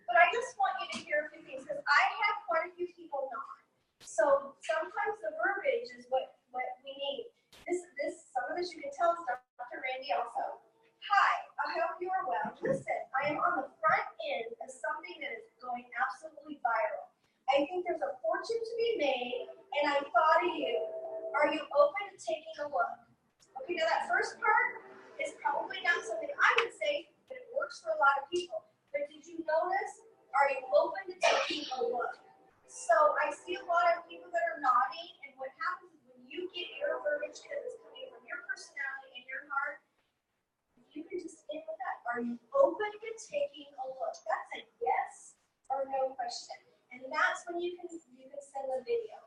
But I just want you to hear a few things because I have quite a few people not. So sometimes the verbiage is what we need. Some of this you can tell is Dr. Randy also. Hi, I hope you are well. Listen, I am on the front end of something that is going absolutely viral. I think there's a fortune to be made, and I thought of you. Are you open to taking a look? Okay, now that first part is probably not something I would say, but it works for a lot of people. But did you notice, are you open to taking a look? So I see a lot of people that are nodding, and what happens is when you get your verbiage because it's coming from your personality and your heart, you can just end with that. Are you open to taking a look? That's a yes or no question. And that's when you can send the video.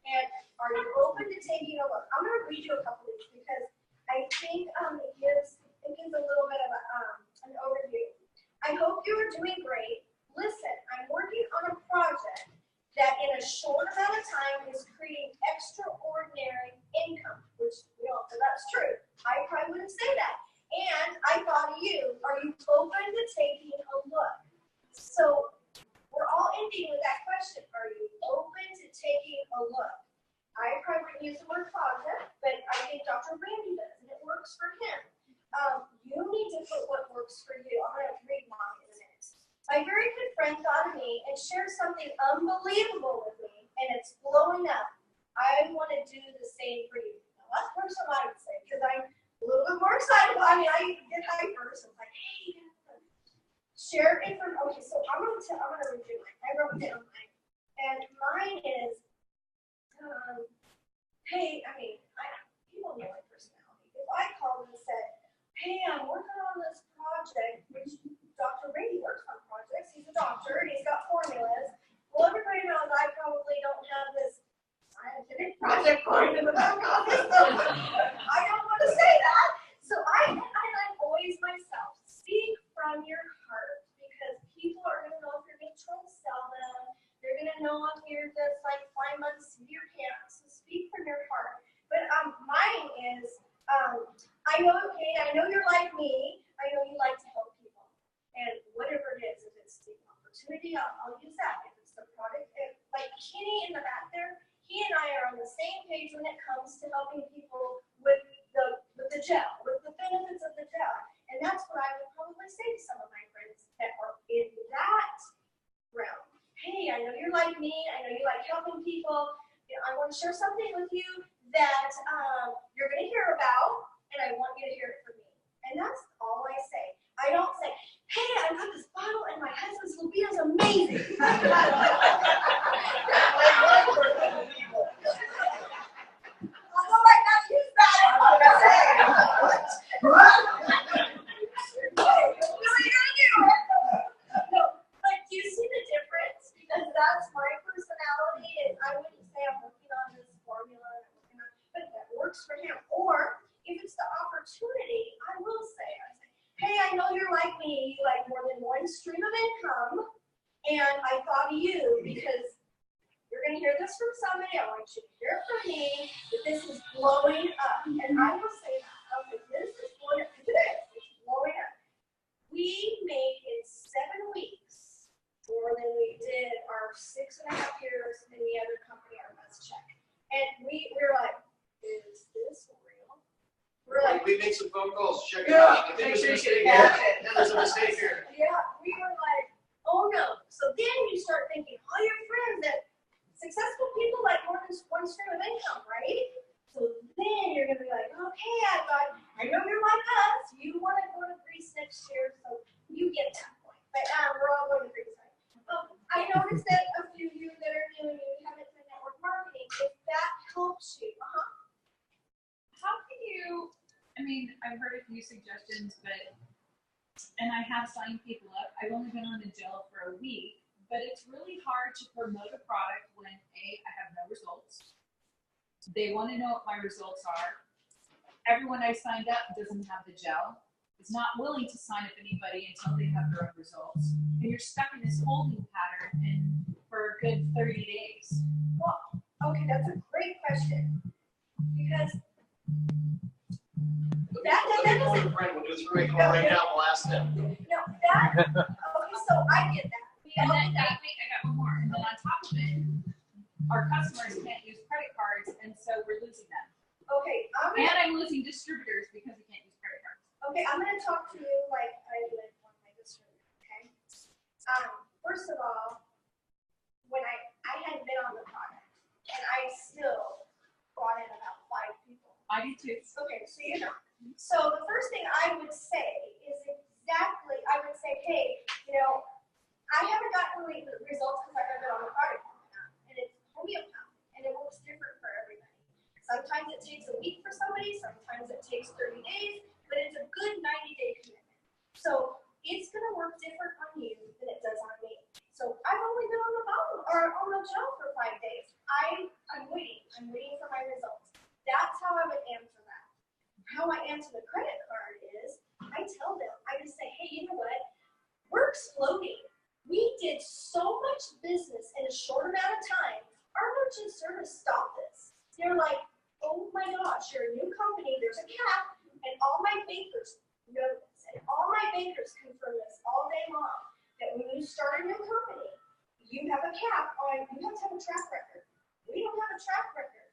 And are you open to taking a look? I'm going to read you a couple of these because I think it gives a little bit of an overview. I hope you are doing great. Listen, I'm working on a project that in a short amount of time is creating extraordinary income, which we all know that's true. I probably wouldn't say that. And I thought of you. Are you open to taking a look? So we're all ending with that question. Are you open to taking a look? I probably wouldn't use the word project, but I think Dr. Randy does, and it works for him. You need to put what works for you. I'm going to read mine in a minute. My very good friend thought of me and shared something unbelievable with me, and it's blowing up. I want to do the same for you. Now, that's what somebody would say, because I'm a little bit more excited. I mean, I get hyper, so I'm like, hey, share information. Okay, so I'm going to read you mine. I wrote down mine. And mine is, hey, people know my personality. If I called and said, hey, I'm working on this project, which Dr. Brady works on projects. He's a doctor and he's got formulas. Well, everybody knows I probably don't have this scientific project going in the back office. So I don't want to say that. So I'm always myself. Speak from your heart because people are going to know if you're going to try to sell them. They're going to know I'm here to climb on the seat of your pants. So speak from your heart. But mine is, I know you're like me. I know you like to help people. And whatever it is, if it's the opportunity, I'll use that. If it's the product, like Kenny in the back there, he and I are on the same page when it comes to helping people with the gel, with the benefits of the gel. And that's what I would probably say to some of my friends that are in that realm. Hey, I know you're like me. I know you like helping people. You know, I want to share something with you that you're going to hear about, and I want you to hear it from me. And that's all I say. I don't say, hey, I got this bottle, and my husband's libido is amazing. Although I might not use that, I'm going to say, what are you going to do? No, but do you see the difference? Because that's my personality, and I wouldn't say I'm working on this formula, but that works for him. Or if it's the opportunity, I will say, hey, I know you're like me, you like more than one stream of income, and I thought of you because you're going to hear this from somebody. I want you to hear it from me that this is blowing up. And I will say that. Okay, this is blowing up. It's blowing up. We made in 7 weeks more than we did our 6.5 years in the other company, our best check. And we're like, is this real? We're like, we make some phone calls, check it out. There's a mistake here. There's a mistake here. Yeah, we were like, oh no. So then you start thinking, all your friends that successful people like more than one stream of income, right? So then you're gonna be like, okay, I know you're like us. You want to go to Greece next year, so you get that point. But we're all going to Greece, right? I noticed that a few of you that are new and you haven't done network marketing, if that helps you, How can you, I've heard a few suggestions, and I have signed people up. I've only been on the gel for a week, but it's really hard to promote a product when I have no results. They want to know what my results are. Everyone I signed up doesn't have the gel. Is not willing to sign up anybody until they have their own results. And you're stuck in this holding pattern for a good 30 days. well, okay, that's a great question. Because that doesn't. We'll do 3 call right now. We'll ask them. No, okay, so I get that. We And all then, get that. wait, I got one more. And then on top of it, our customers can't use credit cards, and so we're losing them. Okay, And I'm losing distributors because we can't use credit cards. okay, I'm gonna talk to you like I would one of my distributors, okay? First of all, when I hadn't been on the product, and I still brought in about 5 people. I do too. Okay, so you know. So the first thing I would say is exactly, I would say, hey, you know, I haven't gotten the results because I've never been on the product, and it's homeopathic, and it works different for everybody. Sometimes it takes a week for somebody, sometimes it takes 30 days, but it's a good 90-day commitment. So it's gonna work different on you than it does on me. So I've only been on the bottom or on the gel for 5 days. I'm waiting for my results. That's how I would answer that. How I answer the credit card is, I tell them, I just say, hey, you know what? We're exploding. We did so much business in a short amount of time. Our merchant service stopped this. They're like, oh my gosh, you're a new company, there's a cap, and all my bankers know this, and all my bankers confirm this all day long, that when you start a new company, you have a cap on, you have to have a track record. We don't have a track record.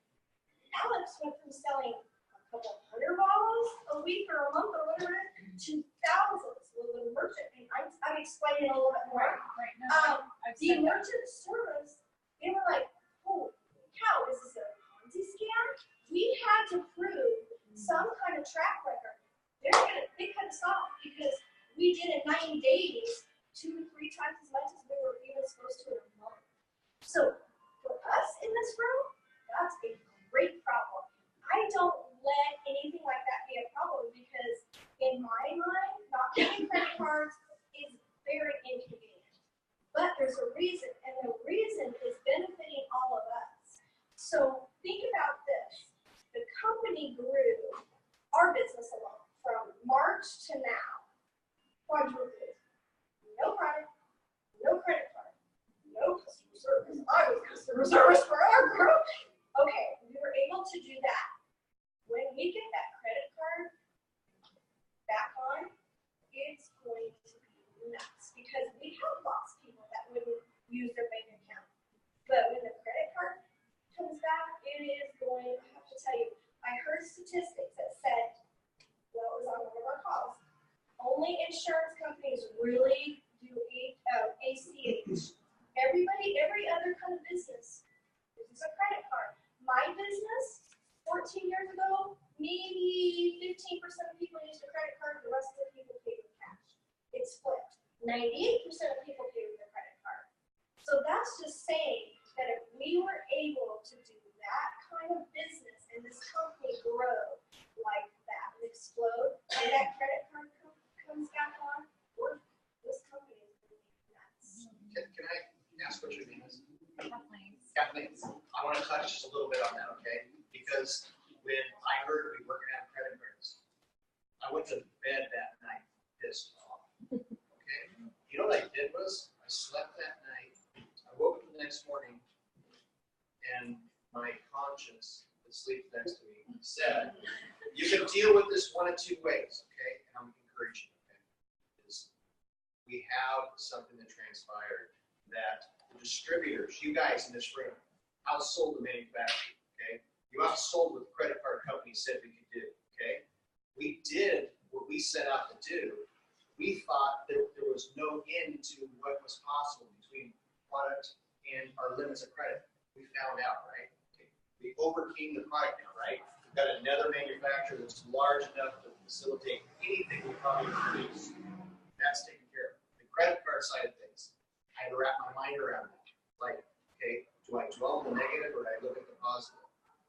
Alex went from selling a couple hundred bottles a week or a month or whatever to thousands with a merchant. And I'm explaining a little bit more. Right. No, I've The said that. merchant service, they were like, holy cow, is this a Ponzi scam? We had to prove some kind of track record. They cut us off because we did in 90 days 2 to 3 times as much as we were even supposed to in a month. So for us in this room, that's a great problem. I don't let anything like that be a problem because in my mind, not getting credit cards is very inconvenient. But there's a reason, and the reason is benefiting all of us. So think about this. The company grew our business alone from March to now. Quadrupled. No product, no credit card, no customer service. I was customer service for our group. Okay, we were able to do that. When we get that credit card back on, it's going to be nuts because we have lost people that wouldn't use their bank account. But when the credit card comes back, it is going, I have to tell you, I heard statistics that said, well, it was on one of our calls, only insurance companies really do ACH. Everybody, every other kind of business uses a credit card. My business, 14 years ago, maybe 15% of people used a credit card, the rest of the people paid with cash. It's flipped. 98% of people pay with a credit card. So that's just saying that if we were able to do that kind of business and this company grow like that and explode, and that credit card comes back on, this company is going to be nuts. Can I ask what your name is? Kathleen. Kathleen, I want to touch just a little bit on that, okay? Because when I heard we weren't going to have credit cards, I went to bed that night pissed off. Okay? You know what I did was I slept that night. I woke up the next morning, and my conscience that sleeps next to me said, "You can deal with this one of 2 ways, okay?" And I'm encouraging you, okay? Is we have something that transpired that the distributors, you guys in this room, outsold the manufacturer, okay? You outsold what the credit card company said we could do, okay? We did what we set out to do. We thought that there was no end to what was possible between product and our limits of credit. We found out, right? Okay. We overcame the product now, right? We've got another manufacturer that's large enough to facilitate anything we probably produce. That's taken care of. The credit card side of things, I had to wrap my mind around it. Like, okay, do I dwell on the negative or do I look at the positive?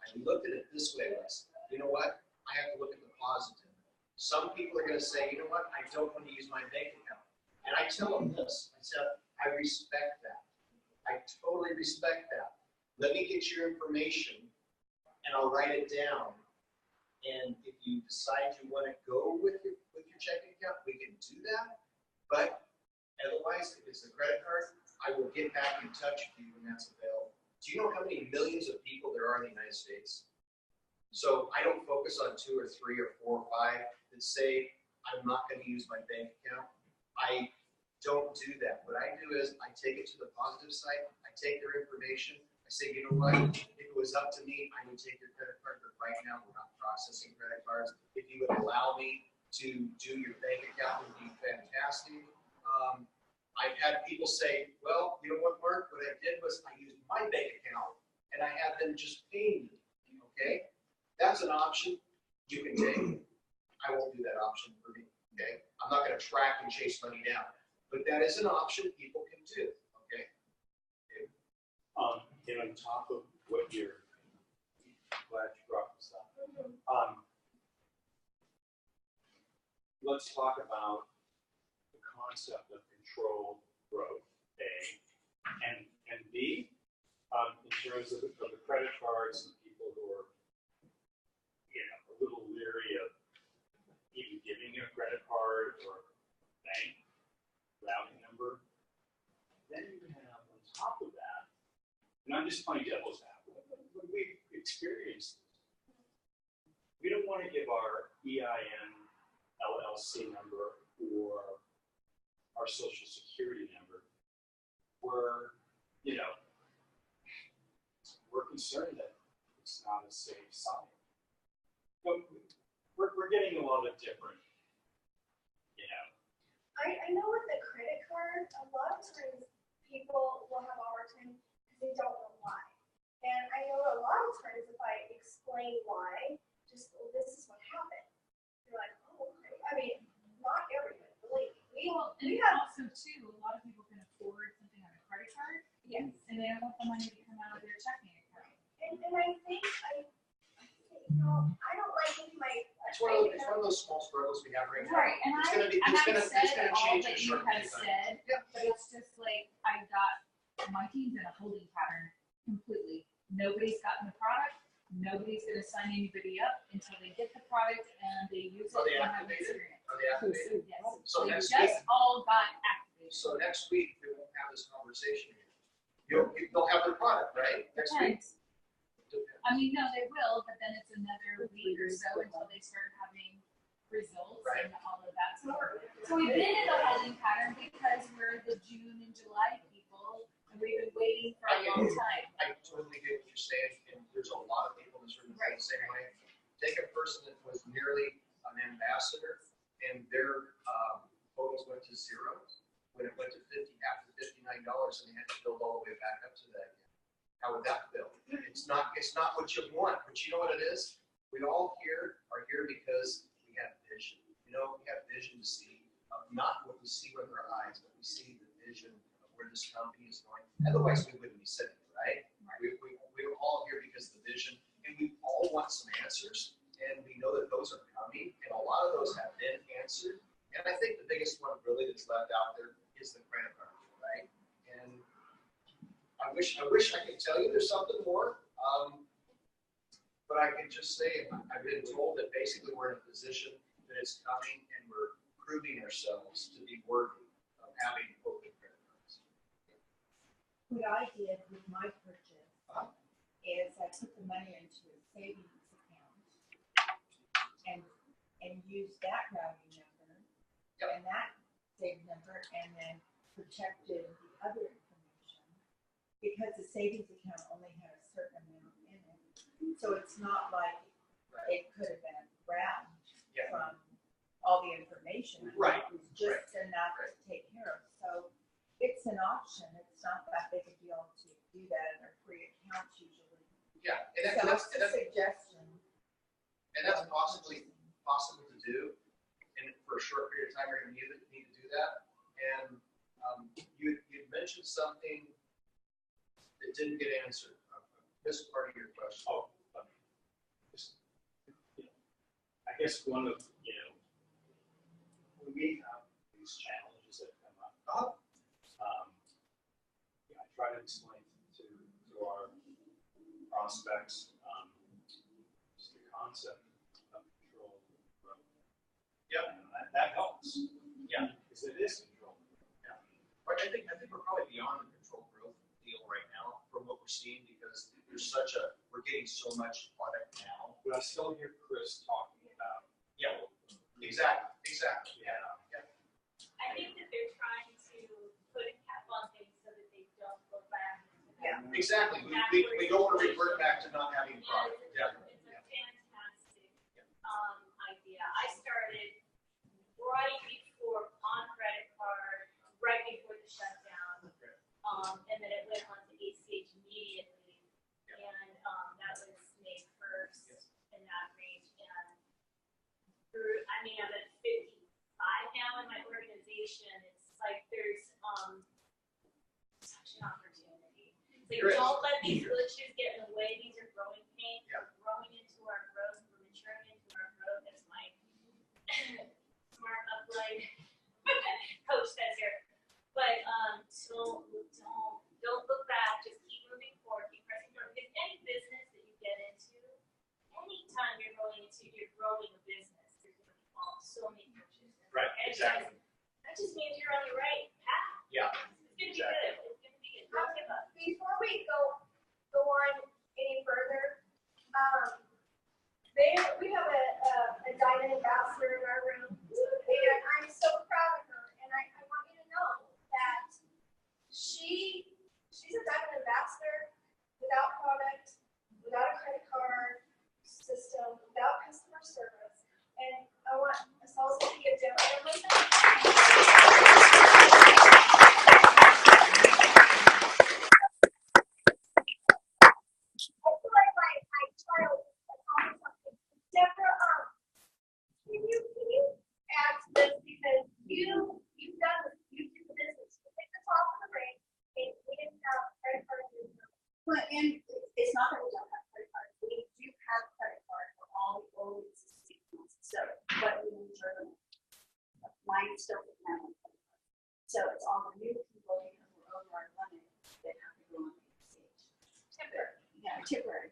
I looked at it this way, Les. You know what? I have to look at the positive. Some people are going to say, you know what? I don't want to use my bank account. And I tell them this. I said, I respect that. I totally respect that. Let me get your information and I'll write it down. And if you decide you want to go with your checking account, we can do that. But otherwise, if it's a credit card, I will get back in touch with you when that's available. Do you know how many millions of people there are in the United States? So I don't focus on 2 or 3 or 4 or 5 that say I'm not going to use my bank account. I don't do that. What I do is I take it to the positive side. I take their information. I say, you know what? If it was up to me, I would take your credit card, but right now we're not processing credit cards. If you would allow me to do your bank account, would be fantastic. I've had people say, well, you know what, Mark? What I did was I used my bank account and I had them just pay me. Okay? That's an option you can take. I won't do that option for me. Okay? I'm not going to track and chase money down. But that is an option people can do. Okay? And on top of what you're glad you brought this up. Let's talk about the concept of controlled growth, A, and B, in terms of the credit cards and people who are, a little leery of even giving a credit card or bank routing number. Then you have on top of that, and I'm just playing devil's advocate, when we've experienced this, we don't want to give our EIN LLC number or our social security number. We're concerned that it's not a safe site. But we're getting a lot of different, I know with the credit card, a lot of times people will have a hard time because they don't know why. And I know a lot of times if I explain why, just, well, this is what happened. They're like, oh, okay. I mean, not everybody, believe me. We have, Also too, a lot of people can afford something on a credit card, yes. and they don't want the money to come out of their checking account. And I think, I don't like giving my. It's one of those small struggles we have right now. Right, and It's I, gonna be- and it's I've gonna said all change that in a you short have period of time. said, Yep. but it's just like, I've got, my team's in a holding pattern completely. Nobody's gotten the product, nobody's gonna sign anybody up until they get the product and they use it Are they and have activated? experience. Are they activated? Yes, So they next just all got activated. So next week, we won't have this conversation. They'll have their product, right? Next week? Depends. I mean, no, they will, but then it's another week or so until they start having results Right. and all of that stuff. So we've been in a holding pattern because we're the June and July people, and we've been waiting for a long time. I totally get what you're saying, and there's a lot of people in this room that feel the same way. Take a person that was nearly an ambassador, and their quotas went to zero when it went to after $59, and they had to build all the way back up to that again. How would that feel? It's not what you want, but you know what it is? We all are here because we have vision. We have vision to see, not what we see with our eyes, but we see the vision of where this company is going. Otherwise, we wouldn't be sitting here, right? We're all here because of the vision, and we all want some answers, and we know that those are coming, and a lot of those have been answered. And I think the biggest one really that's left out there is the credit card, right? And I wish I could tell you there's something more, but I can just say I've been told that basically we're in a position that it's coming, and we're proving ourselves to be worthy of having open credit cards. What I did with my purchase is I put the money into a savings account and used that routing number and that savings number, and then protected the other information because the savings account only had a certain amount in it. So it's not like it could have been grabbed from all the information. Right. It was just enough to take care of. So it's an option. It's not that big a deal to do that in our free accounts usually. Yeah, So it's a suggestion. and that's possible to do, and for a short period of time, you're going to need to do that. And you mentioned something that didn't get answered. This part of your question. I guess one of, when we have these challenges that come up, I try to explain to our prospects just the concept of control growth. Yeah. And that helps. Yeah. Because it is control. Yeah. But I think we're probably beyond the control growth deal right now from what we're seeing, because we're getting so much product now. But I still hear Chris talking about. Yeah. Exactly. Yeah. I think that they're trying to Exactly, we don't want to revert back to not having a product, It's definitely. a fantastic, idea. I started right before on credit card, right before the shutdown. And then it went on to ACH immediately. And, that was May 1st in that range. And through, I'm at 55 now in my organization. It's like there's, such an opportunity. It's like, There is. don't let these glitches get in the way. These are growing pains. Yeah. We're growing into our growth. We're maturing into our growth. That's my smart upline coach says here. But don't look back. Just keep moving forward. Keep pressing forward. Because any business that you get into, anytime you're growing a business, there's going to be so many coaches. Right, exactly. That just means you're on the right path. Yeah. It's going to be good. It's going to be good. Don't give up. Before we go on any further, we have a diamond ambassador in our room, and I'm so proud of her. And I want you to know that she's a diamond ambassador without product, without a credit card system, without customer service. And I want us all to give Jennifer a listen. I feel like my child accomplished something. Deborah, can you add to this, because you've done this, you do the business, you pick the top of the ring, and we didn't have credit card. Well, and it's not that we don't have credit cards. We do have credit cards for all the old existing ones. So, but we return them. Mine still doesn't have one credit card. So it's all the new people, because we're over our limit, that have to go on the stage. Temporary. Yeah, temporary.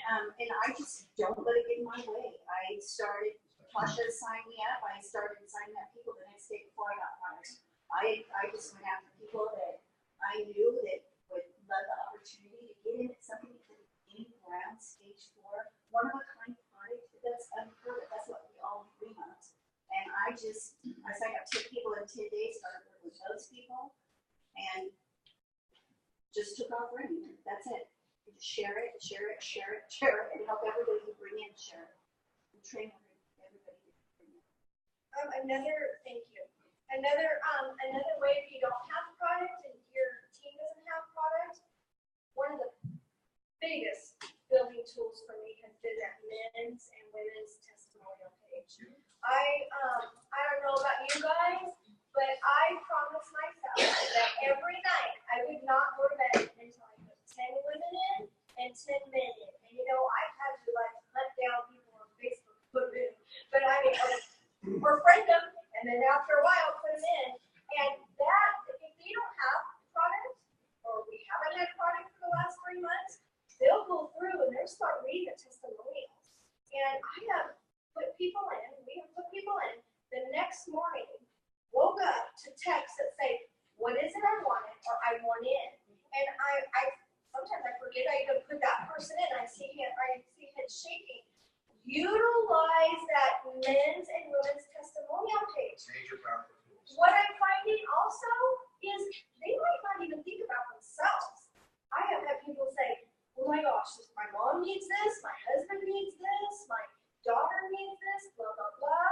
And I just don't let it get in my way. Tasha signed me up. I started signing up people the next day before I got hired. I just went after people that I knew that would love the opportunity to get in at something that could be around stage 4. One of a kind product, that's unheard of. That's what we all dream of. And I signed up 10 people in 10 days, started working with those people, and just took off running. That's it. You just share it, and help everybody you bring in share it. And train everybody to bring in. Thank you. Another way, if you don't have a product and your team doesn't have a product, one of the biggest building tools for me has been that men's and women's testimonial page. I don't know about you guys, but I promised myself that every night I would not go to bed until I put 10 women in and 10 men in. And I've had to hunt down people on Facebook, put them in, but or friend them, and then after a while put them in. And that, if they don't have product, or we haven't had product for the last 3 months, they'll go through and they'll start reading the testimonials. And I have put people in, we have put people in, the next morning, woke up to texts that say, what is it I wanted, or I want in. And I sometimes I forget I even put that person in. I see head shaking. Utilize that men's and women's testimonial page. Major powerful tools. What I'm finding also is they might not even think about themselves. I have had people say, oh my gosh, my mom needs this, my husband needs this, my daughter needs this, blah, blah, blah.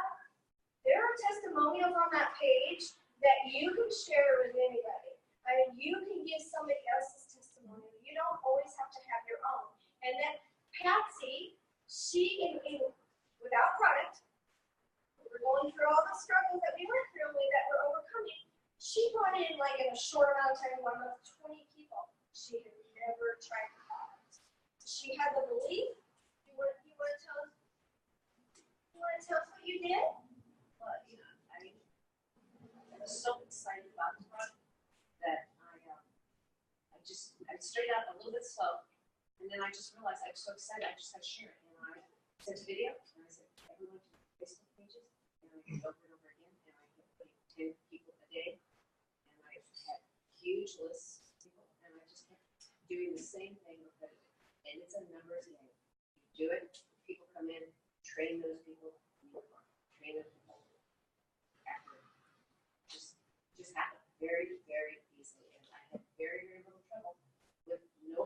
There are testimonials on that page that you can share with anybody. I mean, you can give somebody else's testimonial. You don't always have to have your own. And then Patsy, she, without product, we're going through all the struggles that we went through that we're overcoming. She brought in, in a short amount of time, 20 people. She had never tried the product. She had the belief. You want to tell us? You want to tell us what you did? Well, I was so excited about the product that I started out a little bit slow, and then I just realized I was so excited, I just had to share it. And I sent a video, and I said, everyone to Facebook pages, and I did over and over again, and I kept putting 10 people a day, and I had huge lists of people, and I just kept doing the same thing repetitively. And it's a numbers game. You do it, people come in, train those people, train those people. After just happened very, very easily. And I had very, very little trouble with no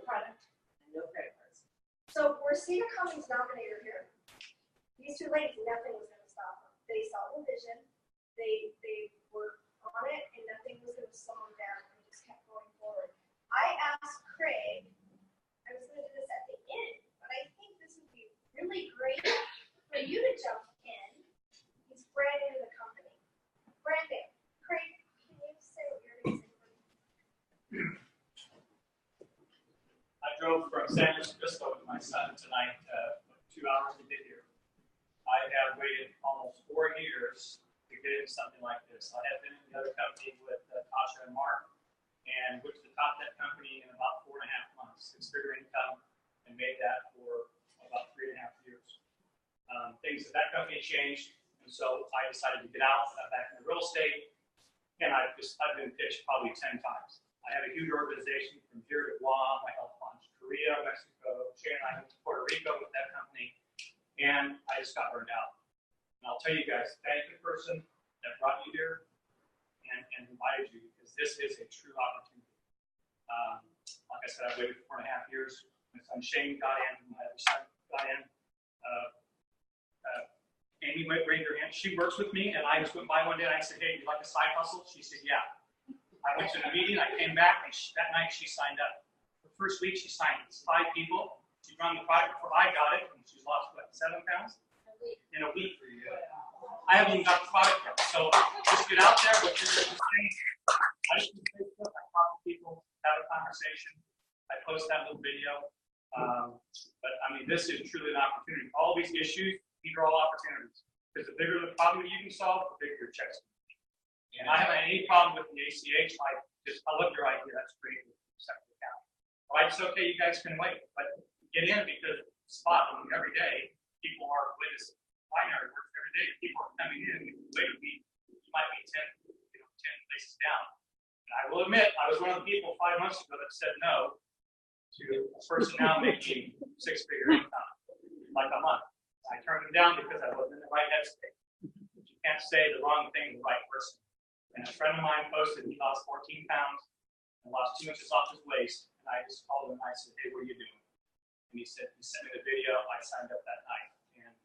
see the common denominator here. These two ladies, nothing was going to stop them. They saw the vision, they were on it, and nothing was going to slow them down, and they just kept going forward. I asked Craig, I was going to do this at the end, but I think this would be really great for you to jump in. He's brand new to the company. Brand new. Craig, can you say what you're going to say? I drove from San Francisco with my son tonight, 2 hours to get here. I have waited almost 4 years to get into something like this. I have been in the other company with Tasha and Mark, and went to the top 10 company in about 4.5 months. It's bigger income, and made that for about 3.5 years. Things at that company changed, and so I decided to get out back into real estate, and I've been pitched probably 10 times. I have a huge organization from here to Guam. I helped launch Korea, Mexico, China, Puerto Rico with that company, and I just got burned out. And I'll tell you guys, thank the person that brought you here and invited you, because this is a true opportunity. Like I said, I waited 4.5 years. My son Shane got in, my other son got in. Amy raised her hand. She works with me, and I just went by one day and I said, "Hey, you like a side hustle?" She said, "Yeah." I went to the meeting, I came back, and that night she signed up. The first week she signed 5 people. She run the product before I got it, and she's lost, what, 7 pounds? In a week. I haven't even got the product yet. So just get out there with your things. I just do Facebook, I talk to people, have a conversation. I post that little video. But I mean, this is truly an opportunity. All these issues, these are all opportunities. Because the bigger the problem you can solve, the bigger your checks. And I haven't had any problem with the ACH. I love your idea. That's great. Separate account. Well, it's okay. You guys can wait, but get in, because spot them every day. People are with this binary work every day. People are coming in. Wait a week. You might be 10 places down. And I will admit, I was one of the people 5 months ago that said no to a person now making 6-figure income, like a month. I turned them down because I wasn't in the right headspace. You can't say the wrong thing to the right person. And a friend of mine posted he lost 14 pounds and lost 2 inches off his waist. And I just called him and I said, "Hey, what are you doing?" And he said, he sent me the video. I signed up that night. And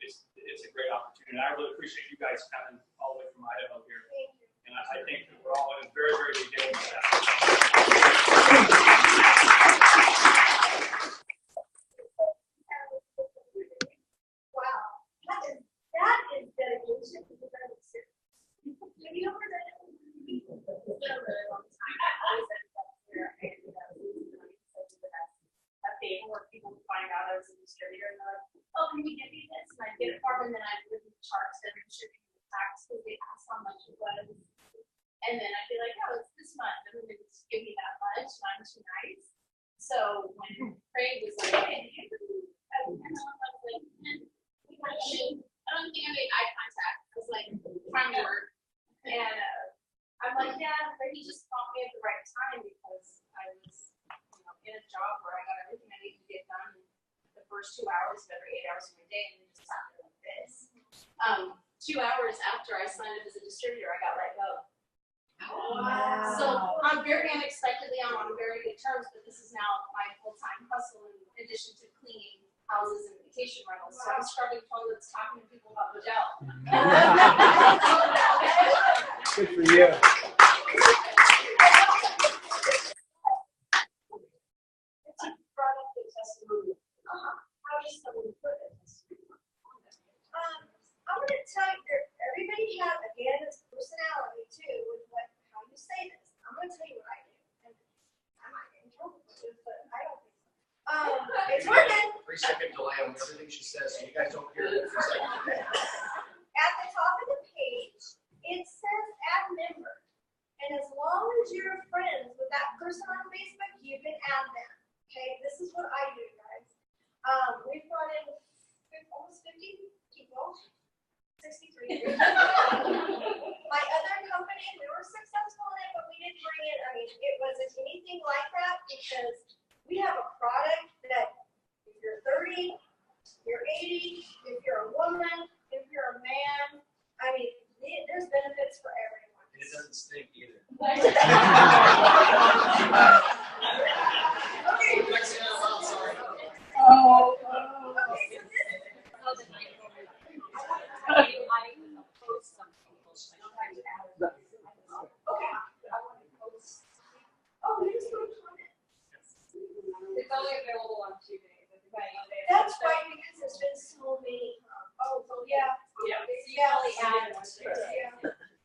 it's a great opportunity. And I really appreciate you guys coming all the way from Idaho here. And I think that we're all in a very, very beginning of that. Wow, that is dedication to the very serious. Have you ever done it? It's been a really long time. I always ended up here, and a thing where people would find out I was a distributor, and they're like, "Oh, can we give you this?" And I'd get it for them, and then I'd give them charts and shipping the tax, because they asked how much it was. And then I'd be like, "Oh, it's this much," and then they would just give me that much, and I'm too nice. So when Craig was like, "Hey, I was like, I don't think I made eye contact. I was like trying to work. And I'm like, "Yeah," but he just called me at the right time, because I was, in a job where I got everything I needed to get done in the first 2 hours of every 8 hours of my day, and it just happened like this. 2 hours after I signed up as a distributor, I got let go. Wow. So I'm very unexpectedly, I'm on very good terms, but this is now my full-time hustle in addition to cleaning houses and vacation rentals. So I'm scrubbing toilets, talking to people about the gel. Good for you. Brought up the testimony. How does someone put it? I'm going to tell you, everybody has, again, it's personality too, with how you say this. I'm going to tell you what I do. And I might get in trouble with this, but I don't think so. It's working. 3-second delay on everything she says, so you guys don't hear it. 3 seconds delay. At the top of the page, it says add member. And as long as you're friends with that person on Facebook, you can add them. Okay, this is what I do, guys. We've brought in almost 50 people, 63. My other company, we were successful in it, but we didn't bring in, it wasn't anything like that, because we have a product that if you're 30, you're 80, if you're a woman, if you're a man, there's benefits for everyone. And it doesn't stink either. Okay. Sorry. Oh. It's only available on 2 days. Right. That's right, because there's been so many. Oh, yeah. Yeah. Yeah. So you can only add one day. Yeah.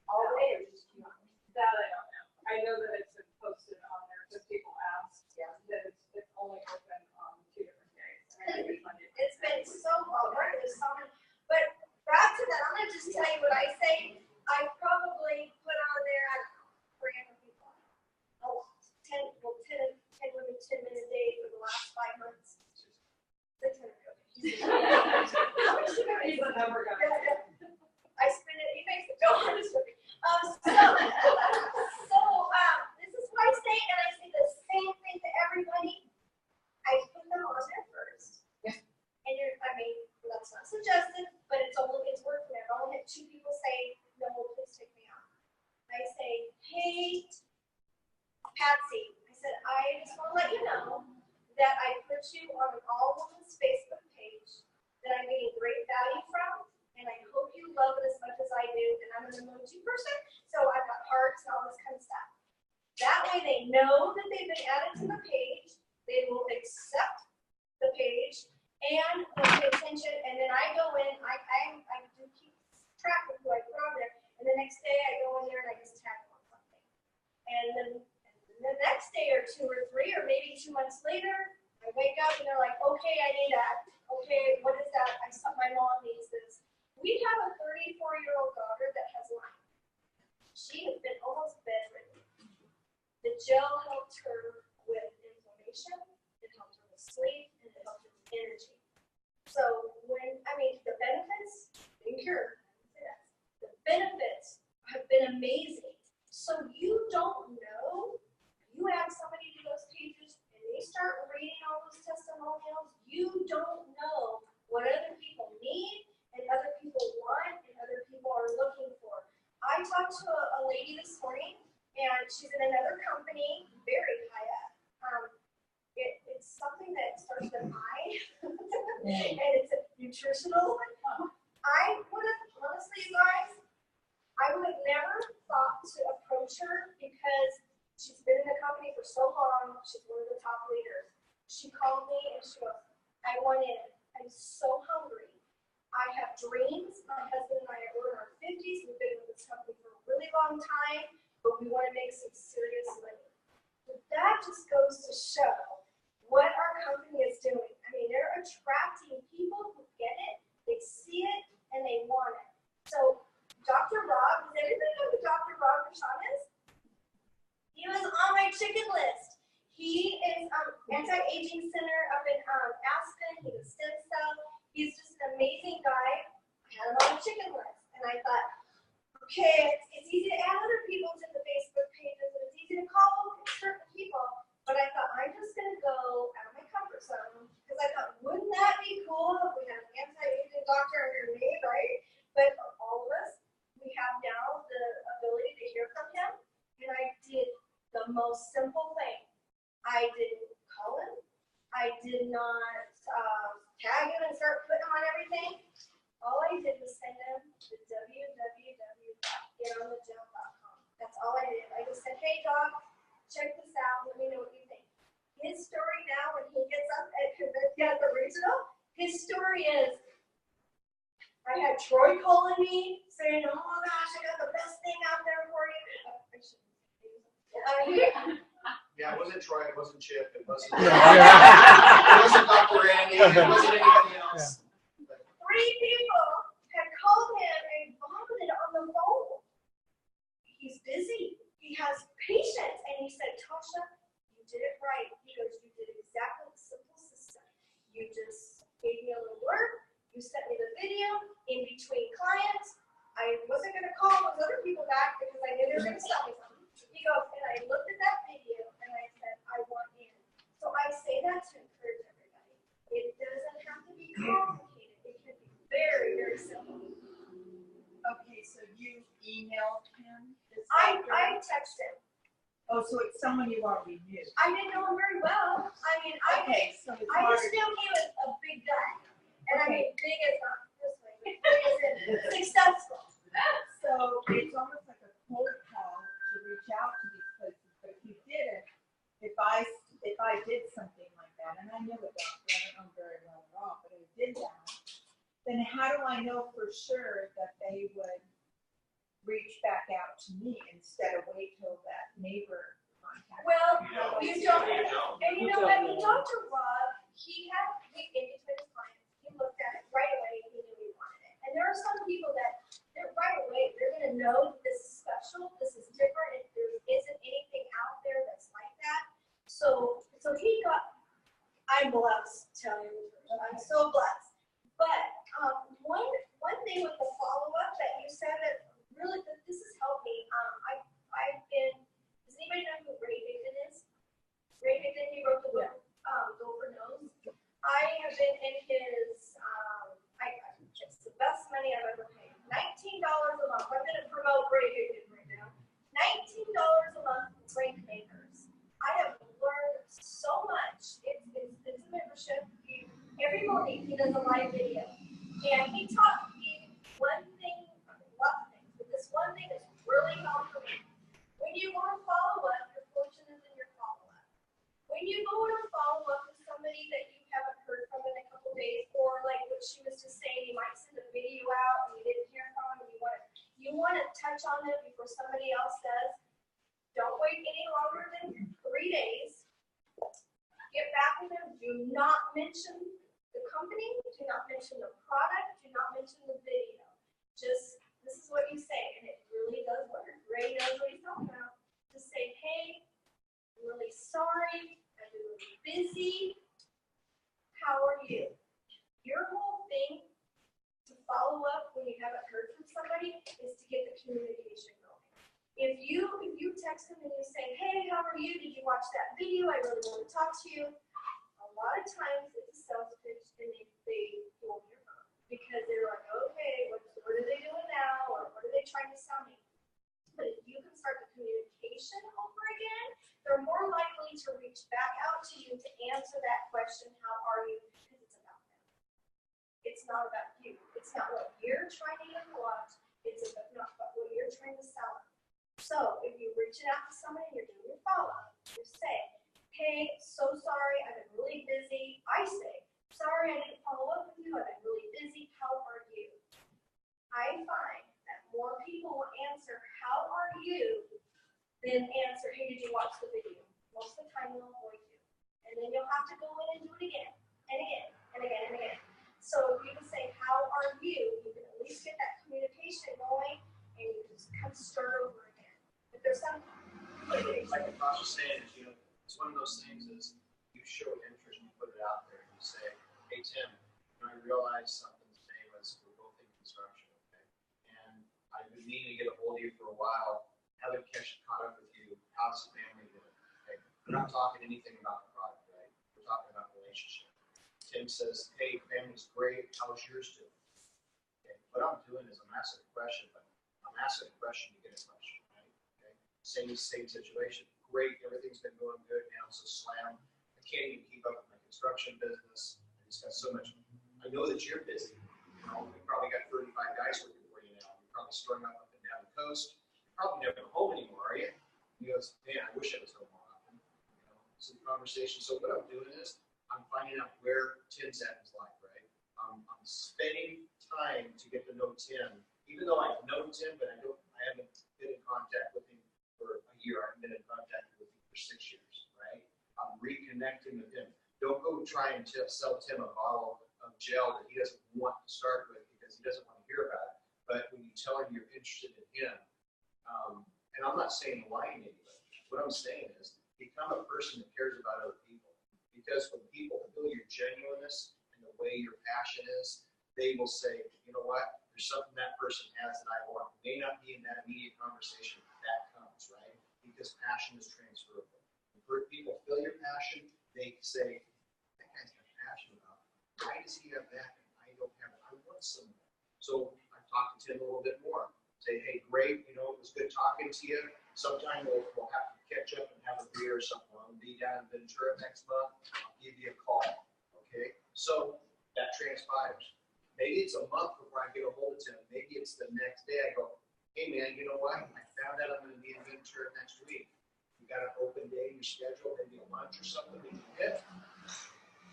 All day or just 2 hours? That I don't know. I know that it's been posted on there because people ask. Yeah. That it's only open on 2 different days. And I think it's Monday. It's been so hard this summer. But back to that, I'm gonna just tell you what I say. I probably put on there, I don't know, 300 people. A lot. 10 women, 10 men a day for the last 5 months. 600. He's a number guy. I spin it, he makes it go hard. This is what I say, and I say the same thing to everybody. I put them on there first. And that's not suggested, but it's working. I've only had 2 people say, no, please take me out. I say, hey, Patsy, I said, I just want to let you know that I put you on an all-women's Facebook page that I'm getting great value from, and I hope you love it as much as I do, and I'm an emoji person, so I've got hearts and all this kind of stuff. That way they know that they've been added to the page, they will accept the page, and they'll pay attention, and then I go in, I do keep track of who I put on there, and the next day I go in there and I just tag them on something. And then the next day or 2 or 3 or maybe 2 months later, I wake up and they're like, okay, I need that. Okay, what is that? My mom needs this. We have a 34-year-old daughter that has Lyme. She has been almost bedridden. The gel helped her with inflammation, it helped her with sleep, and it helped her with energy. So the benefits, the benefits have been amazing. So you don't know, you add somebody to those pages and they start reading all those testimonials, you don't know what other people need and other people want and other people are looking for. I talked to a lady this morning and she's in another company, very high up. It's something that starts with I, and it's a nutritional. I would have, honestly, you guys, I would have never thought to approach her because she's been in the company for so long. She's one of the top leaders. She called me and she goes, I want in. I'm so hungry. I have dreams. My husband and I are in our 50s. We've been with this company for a really long time, but we want to make some serious money. But that just goes to show what our company is doing. They're attracting people who get it, they see it, and they want it. So, Dr. Rob, does everybody know who Dr. Rob Rashan is? He was on my chicken list. He is anti-aging center up in Aspen. He's a stem cell. He's just an amazing guy. I had him on my chicken list, and I thought, okay, it's easy to add other people to the Facebook pages, and it's easy to call certain people. But I thought, I'm just going to go out of my comfort zone, because I thought, wouldn't that be cool if we had an anti-aging doctor under me, right? But for all of us, we have now the ability to hear from him, and I did the most simple thing. I didn't call him. I did not tag him and start putting him on everything. All I did was send him to www.getonthegel.com. That's all I did. I just said, hey, doc, check this out. Let me know what you think. His story now, when he gets up at the regional, his story is, I had Troy calling me saying, oh my gosh, I got the best thing out there for you. Yeah, it wasn't Troy, it wasn't Chip, it wasn't Yeah. it wasn't Dr. Randy, it wasn't anybody else. 3 people had called him and vomited on the phone. He's busy. He has patience. And he said, Tasha, you did it right. He goes, you did exactly the simple system. You just gave me a little blurb. You sent me the video in between clients. I wasn't going to call those other people back because I knew they were going to sell me something. He goes, and I looked at that video and I said, I want in. So I say that to encourage everybody. It doesn't have to be complicated. It can be very, very simple. Okay, so you emailed him? I texted him. Oh, so it's someone you already knew. I didn't know him very well. Okay, so it's I hard. just knew he was a big guy. And Okay. big as not this way, but big as in successful. So it's almost like a cold call to reach out to these places, but if you didn't, if I did something like that, knew a doctor, I don't know very well at all, but I did that, then how do I know for sure that they would reach back out to me instead of wait till that neighbor contacted? Well, You you don't, You don't. and you know what, with Dr. Rob, he gave it to his clients, he looked at it right away, and he knew he wanted it. And there are some people that, they're right away, they're gonna know that this is special, this is different, and there isn't anything out there that's like that. So he got, I'm blessed, tell you, I'm so blessed. But, one thing with the follow-up that you said that really, this has helped me, I've been, does anybody know who Ray Bigden is? Ray Bigden, he wrote the book, Go for Nose. I have been in his, it's the best money I've ever paid. $19 a month. I'm going to promote Ray Bigden right now. $19 a month for drink makers. I have learned so much. It's a membership. Every morning he does a live video. And he taught me one thing, a lot of things, but this one thing is really helpful me. When you go to follow up, your fortune is in your follow up. When you go to follow up with somebody that you haven't heard from in a couple days, or like what she was just saying, you might send a video out and you didn't hear from them, and you want to touch on them before somebody else does. Don't wait any longer than 3 days. Get back with them. Do not mention the company. Do not mention the product. Do not mention the video. Just, this is what you say, and it really does work. Ray knows what he's talking about. Just say, hey, I'm really sorry. I've been really busy. How are you? Your whole thing to follow up when you haven't heard from somebody is to get the communication going. If you text them and you say, hey, how are you? Did you watch that video? I really want to talk to you. A lot of times it's a sales pitch and they won't hear from them because they're like, okay, what are they doing now? Or what are they trying to sell me? But if you can start the communication over again, they're more likely to reach back out to you to answer that question, how are you? Because it's about them. It's not about you. It's not what you're trying to influence. It's not about what you're trying to sell them. So if you're reaching out to somebody and you're doing your follow-up, you say, hey, so sorry, I've been really busy. I say, sorry, I didn't follow up with you. I've been really busy. How are you? I find that more people will answer, how are you, than answer, hey, did you watch the video? Most of the time they'll avoid you. And then you'll have to go in and do it again, and again, and again, and again. So if you can say, how are you, you can at least get that communication going, and you just come start over again. If there's some, Like I was saying, is, it's one of those things is you show interest, you put it out there, and you say, hey, Tim, I realized something today was we're both in construction, okay? And I've been meaning to get a hold of you for a while. Haven't caught up with you. How's the family doing? Okay? We're not talking anything about the product, right? We're talking about relationship. Tim says, hey, family's great. How's yours doing? Okay. What I'm doing is I'm asking a question, but I'm asking a question to get a question, right? Okay. Same situation. Great, everything's been going good. Now it's a slam. I can't even keep up with my construction business. I just got so much. I know that you're busy. We probably got 35 guys working for you now. You're probably strung up and down the coast. You're probably never home anymore, are you? He goes, man, I wish I was home more often. Some conversation. So what I'm doing is I'm finding out where Tim's at in his life, right? I'm spending time to get to know Tim, even though I've known Tim, but I haven't been in contact with him for a year. I haven't been in contact with him for 6 years, right? I'm reconnecting with him. Don't go try and sell Tim a bottle of gel that he doesn't want to start with because he doesn't want to hear about it. But when you tell him you're interested in him, and I'm not saying lying to anybody. What I'm saying is become a person that cares about other people. Because when people feel your genuineness and the way your passion is, they will say, you know what, there's something that person has that I want. It may not be in that immediate conversation, but that comes, right? Because passion is transferable. When people feel your passion, they say, that guy's got passion about it. Why does he have that and I don't have it? I want some of that. So I talked to Tim a little bit more. Say, hey, great, it was good talking to you. Sometime we'll have to catch up and have a beer or something. I'll be down in Ventura next month. I'll give you a call, okay? So that transpires. Maybe it's a month before I get a hold of Tim. Maybe it's the next day I go, hey, man, you know what? I found out I'm going to be in Ventura next week. You got an open day in your schedule, maybe a lunch or something we can hit.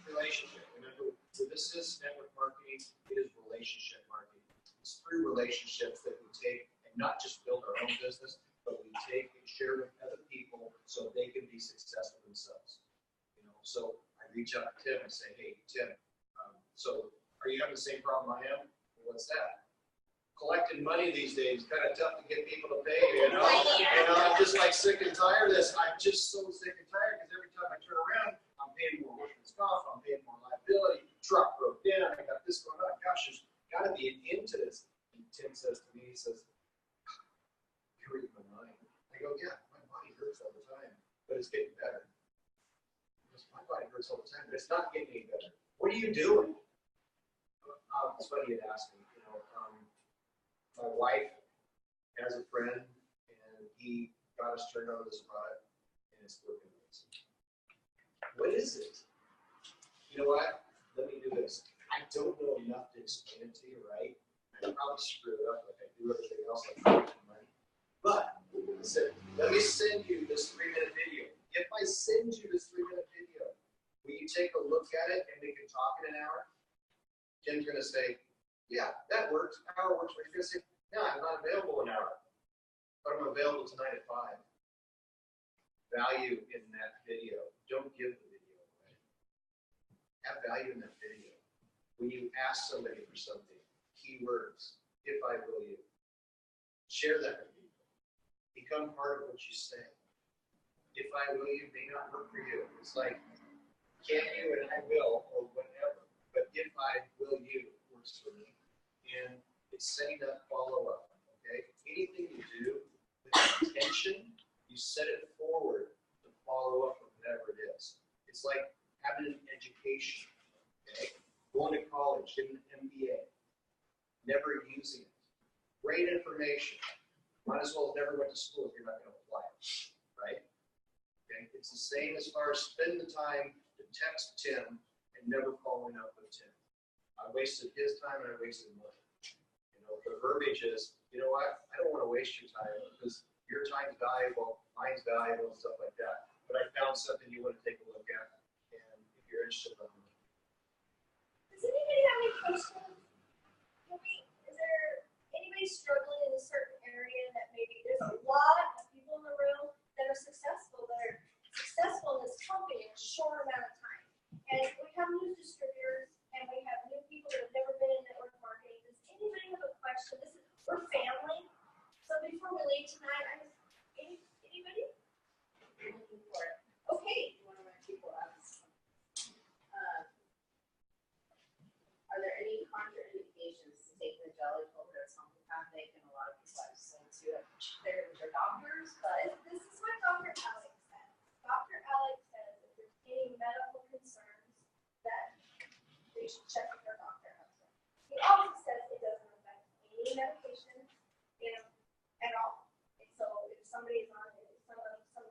relationship. Remember, this is network marketing, it is relationship marketing. It's through relationships that we take and not just build our own business, but we take and share with other people so they can be successful themselves. You know, so I reach out to Tim and say, hey, Tim, so are you having the same problem I am? What's that? Collecting money these days, kind of tough to get people to pay, you know? I'm just like sick and tired of this. I'm just so sick and tired because every time I turn around, I'm paying more workman's comp, I'm paying more liability, truck broke down, I got this going on. Gosh, there's got to be an end to this. And Tim says to me, he says, you're reading my mind. I go, yeah, my body hurts all the time, but it's getting better. My body hurts all the time, but it's not getting any better. What are you doing? It's funny you'd ask me, you know, my wife has a friend, and he got us turned on to this product, and it's working amazing. What is it? You know what? Let me do this. I don't know enough to explain it to you, right? I probably screw it up like I do everything else, like making money. But listen, let me send you this 3-minute video. If I send you this 3-minute video, will you take a look at it and we can talk in an hour? Tim's going to say, yeah, that works. Hour works. But he's going to say, no, I'm not available an hour, but I'm available tonight at 5. Value in that video. Don't give the video away. Have value in that video. When you ask somebody for something, keywords, if I will you, share that with people. Become part of what you say. If I will you may not work for you. It's like, can you and I will, or whatever. But if I will you works for me. And it's setting up follow-up, okay? Anything you do with intention, you set it forward to follow up with whatever it is. It's like having an education, okay? Going to college, getting an MBA, never using it. Great information. Might as well have never went to school if you're not going to apply it, right? Okay? It's the same as far as spend the time to text Tim and never following up with Tim. I wasted his time and I wasted money. You know, the verbiage is, you know what? I don't want to waste your time because your time's valuable, mine's valuable, and stuff like that. But I found something you want to take a look at, and if you're interested in it. Does anybody have any questions? Is there anybody struggling in a certain area that maybe there's a lot of people in the room that are successful in this company in a short amount of time? And we have new distributors and we have new people that have never been in network marketing. Does anybody have a question? We're family. So before we leave tonight, anybody? Looking for it. Okay. One of my people asked, are there any contraindications to taking the jelly over that's homeopathic? And a lot of people I've sold to their doctors, but This is what Dr. Alex said. Dr. Alex says if there's any medical concerns that they should check with their doctor. He also says it doesn't affect any medication at all. And so if somebody's on some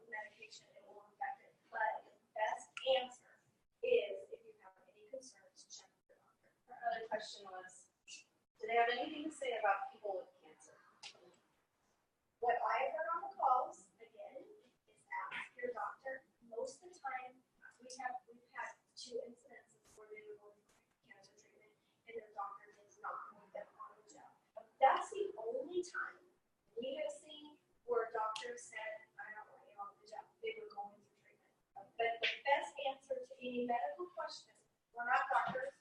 medication, it won't affect it. But the best answer is if you have any concerns, check with your doctor. her other question was, do they have anything to say about people with cancer? What I have heard on the calls, again, is ask your doctor. Most of the time, we've had 2 incidences where they were going for cancer treatment and their doctor does not want them on the gel. That's the only time we have seen where a doctor said, I don't want you on the gel. They were going through treatment. But the best answer to any medical question, we're not doctors,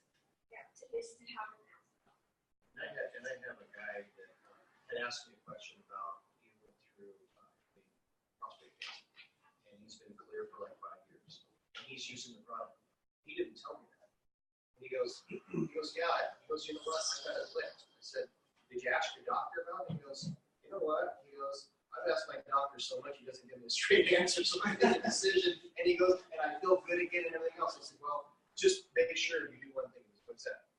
is to have an answer. And I have a guy that had asked me a question about he went through prostate cancer, and he's been clear for like 5 years. And he's using the product. He didn't tell me that. And he goes, yeah. He goes, you know what? I got it licked. I said, did you ask your doctor about it? He goes, you know what? He goes, I've asked my doctor so much he doesn't give me a straight answer, so I made a decision. And he goes, and I feel good again and everything else. I said, well, just make sure you do one thing. What's that?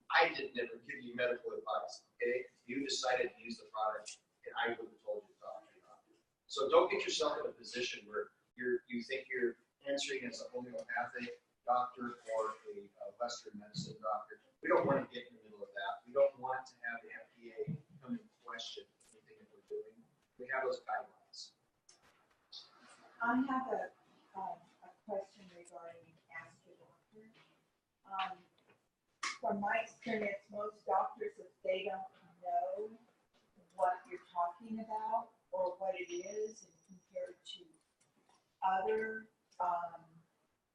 I didn't ever give you medical advice, okay? You decided to use the product, and I would have told you to talk to your doctor. So don't get yourself in a position where you think you're answering as a homeopathic doctor or a Western medicine doctor. We don't want to get in the middle of that. We don't want to have the FDA come and question anything that we're doing. We have those guidelines. I have a question regarding ask your doctor. From my experience, most doctors, if they don't know what you're talking about or what it is and compared to other,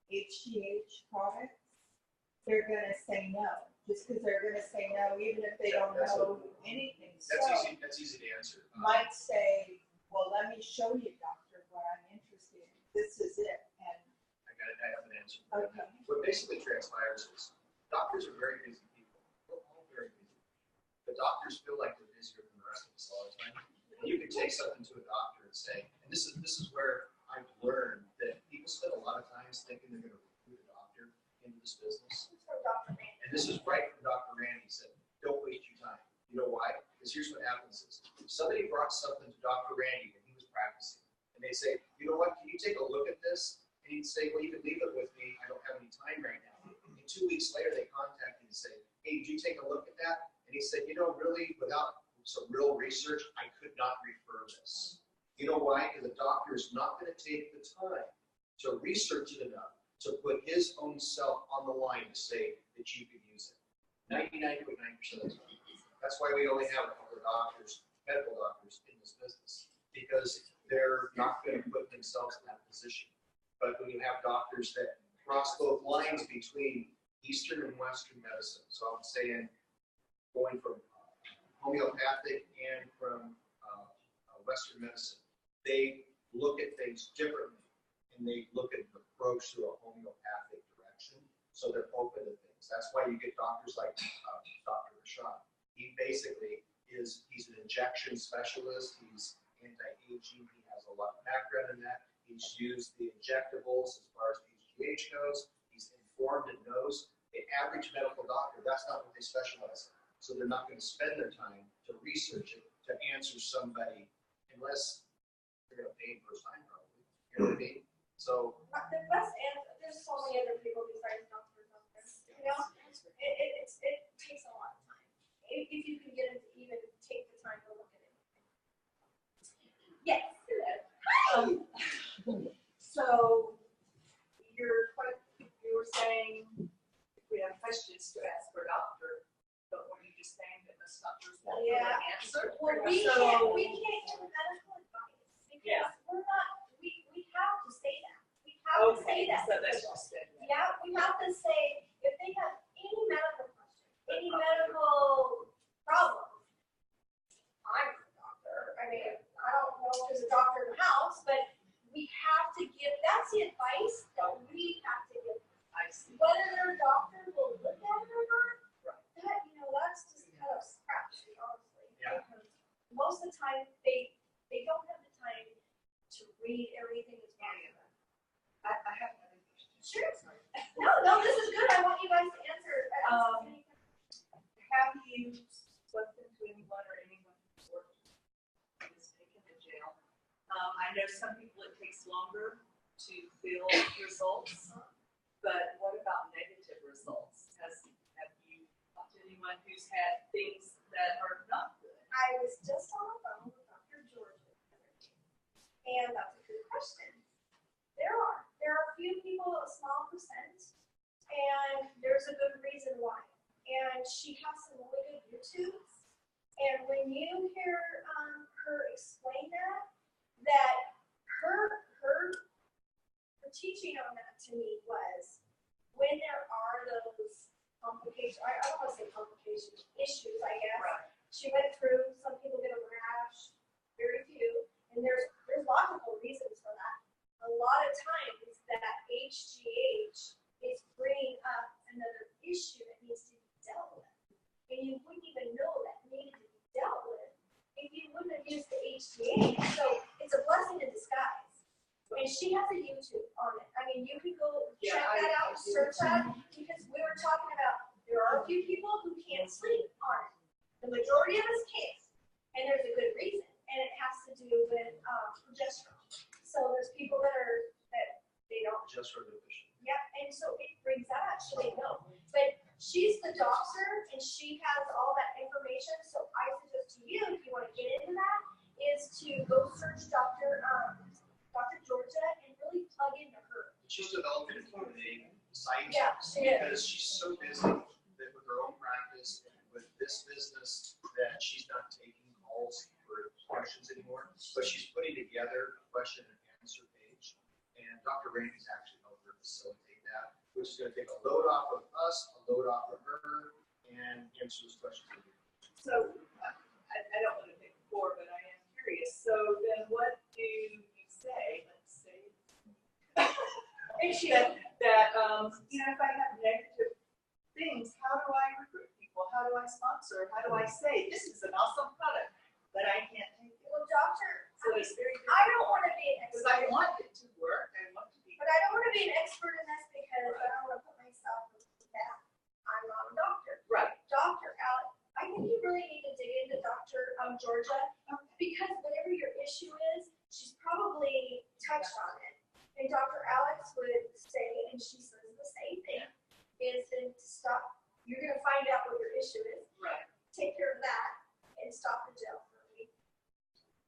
HGH products, they're gonna say no, just because they're gonna say no, even if they don't know anything. So, That's easy to answer. might say, well, let me show you, doctor, what I'm interested in. This is it. And I have an answer. okay. What basically transpires is doctors are very busy people. We're all very busy. The doctors feel like they're busier than the rest of us all the time. And you can take something to a doctor and say, and this is where I've learned that people spend a lot of times thinking they're going to recruit a doctor into this business. It's from Dr. Randy. And this is right from Dr. Randy. He said, don't waste your time. You know why? Because here's what happens is somebody brought something to Dr. Randy when he was practicing. And they say, you know what, can you take a look at this? And he'd say, well, you can leave it with me. I don't have any time right now. And 2 weeks later, they contact him and say, hey, did you take a look at that? And he said, you know, really, without some real research, I could not refer this. You know why? Because the doctor is not going to take the time to research it enough to put his own self on the line to say that you could use it. 99.9% of the time. That's why we only have a couple of doctors, medical doctors, in this business, because they're not going to put themselves in that position. But when you have doctors that cross both lines between Eastern and Western medicine, so I'm saying going from homeopathic and from Western medicine, they look at things differently, and they look at the approach through a homeopathic direction, so they're open to things. That's why you get doctors like Dr. Rashad. He basically he's an injection specialist, he's anti-aging, he has a lot of background in that. He's used the injectables as far as HGH goes. He's informed and knows. The average medical doctor, that's not what they specialize in. So they're not going to spend their time to research it, to answer somebody, unless they're going to pay for his time, probably. You know what I mean? So The best answer, there's so many other people besides doctors out there. You know, it takes a lot of time. If you can get them to even take the time to look at it. Yes. So you were saying if we have questions to ask for a doctor, but were you just saying that most doctors won't know Yeah. the answer? Well, we So- can't give medical advice because Yeah. we're not, we have to say that. We have to say Okay, that. so that's just it. Yeah, we have to say, if they have any medical question, any medical problem, I'm a doctor. I mean, I don't know if there's a doctor in the house, but we have to give, that's the advice that we have to give. I see. Whether their doctor will look at it or not, Right. that, that's just kind of crap, honestly. Yeah. Because most of the time, they don't have the time to read everything that's going on. I have another question. Sure. No, this is good. I want you guys to answer. Have you spoken to anyone or anyone who's worked in this taken to jail? I know some people it takes longer to build results, but what about negative results? Have you talked to anyone who's had things that are not good? I was just on the phone with Dr. Georgia, and that's a good question. There are a few people, a small percent, and there's a good reason why. And she has some really good YouTubes, and when you hear her explain that her teaching on that to me was when there are those complications, I don't want to say complications, issues, I guess. Right. She went through, some people get a rash, very few, and there's logical reasons for that. A lot of times that HGH is bringing up another issue that needs to be dealt with. And you wouldn't even know that needed to be dealt with if you wouldn't have used the HGH. So it's a blessing in disguise. And she has a YouTube on it. I mean, you could go check that out, search that, because we were talking about there are a few people who can't sleep on it. The majority of us can't. And there's a good reason. And it has to do with progesterone. So there's people that they don't. progesterone deficient. Yep, and so it brings that up, so they know. But she's the doctor, and she has all that information, so I suggest to you, if you want to get into that, is to go search Dr. Georgia and really plug into her. She's developing a community site. Yeah, she is. Because she's so busy that with her own practice, with this business, that she's not taking calls for questions anymore. But she's putting together a question and answer page. And Dr. Randy's actually helped her facilitate that, which is going to take a load off of us, a load off of her, and answer those questions. So, I don't want to pick four, but I am curious. So then what do you say, let's say, that, you know, if I have negative things, how do I recruit people? How do I sponsor? How do I say, this is an awesome product, but I can't take it? Well, doctor, So it's very I don't want to be an because expert. I want it to work. I want to be. But I don't want to be an expert in this because I don't want to put myself in that. I'm not a doctor. Right. Dr. Alex, I think you really need to dig into Dr. Georgia because whatever your issue is, she's probably touched on it. And Dr. Alex would say, and she says the same thing, is to stop. You're going to find out what your issue is. Right. Take care of that and stop the gel for a week.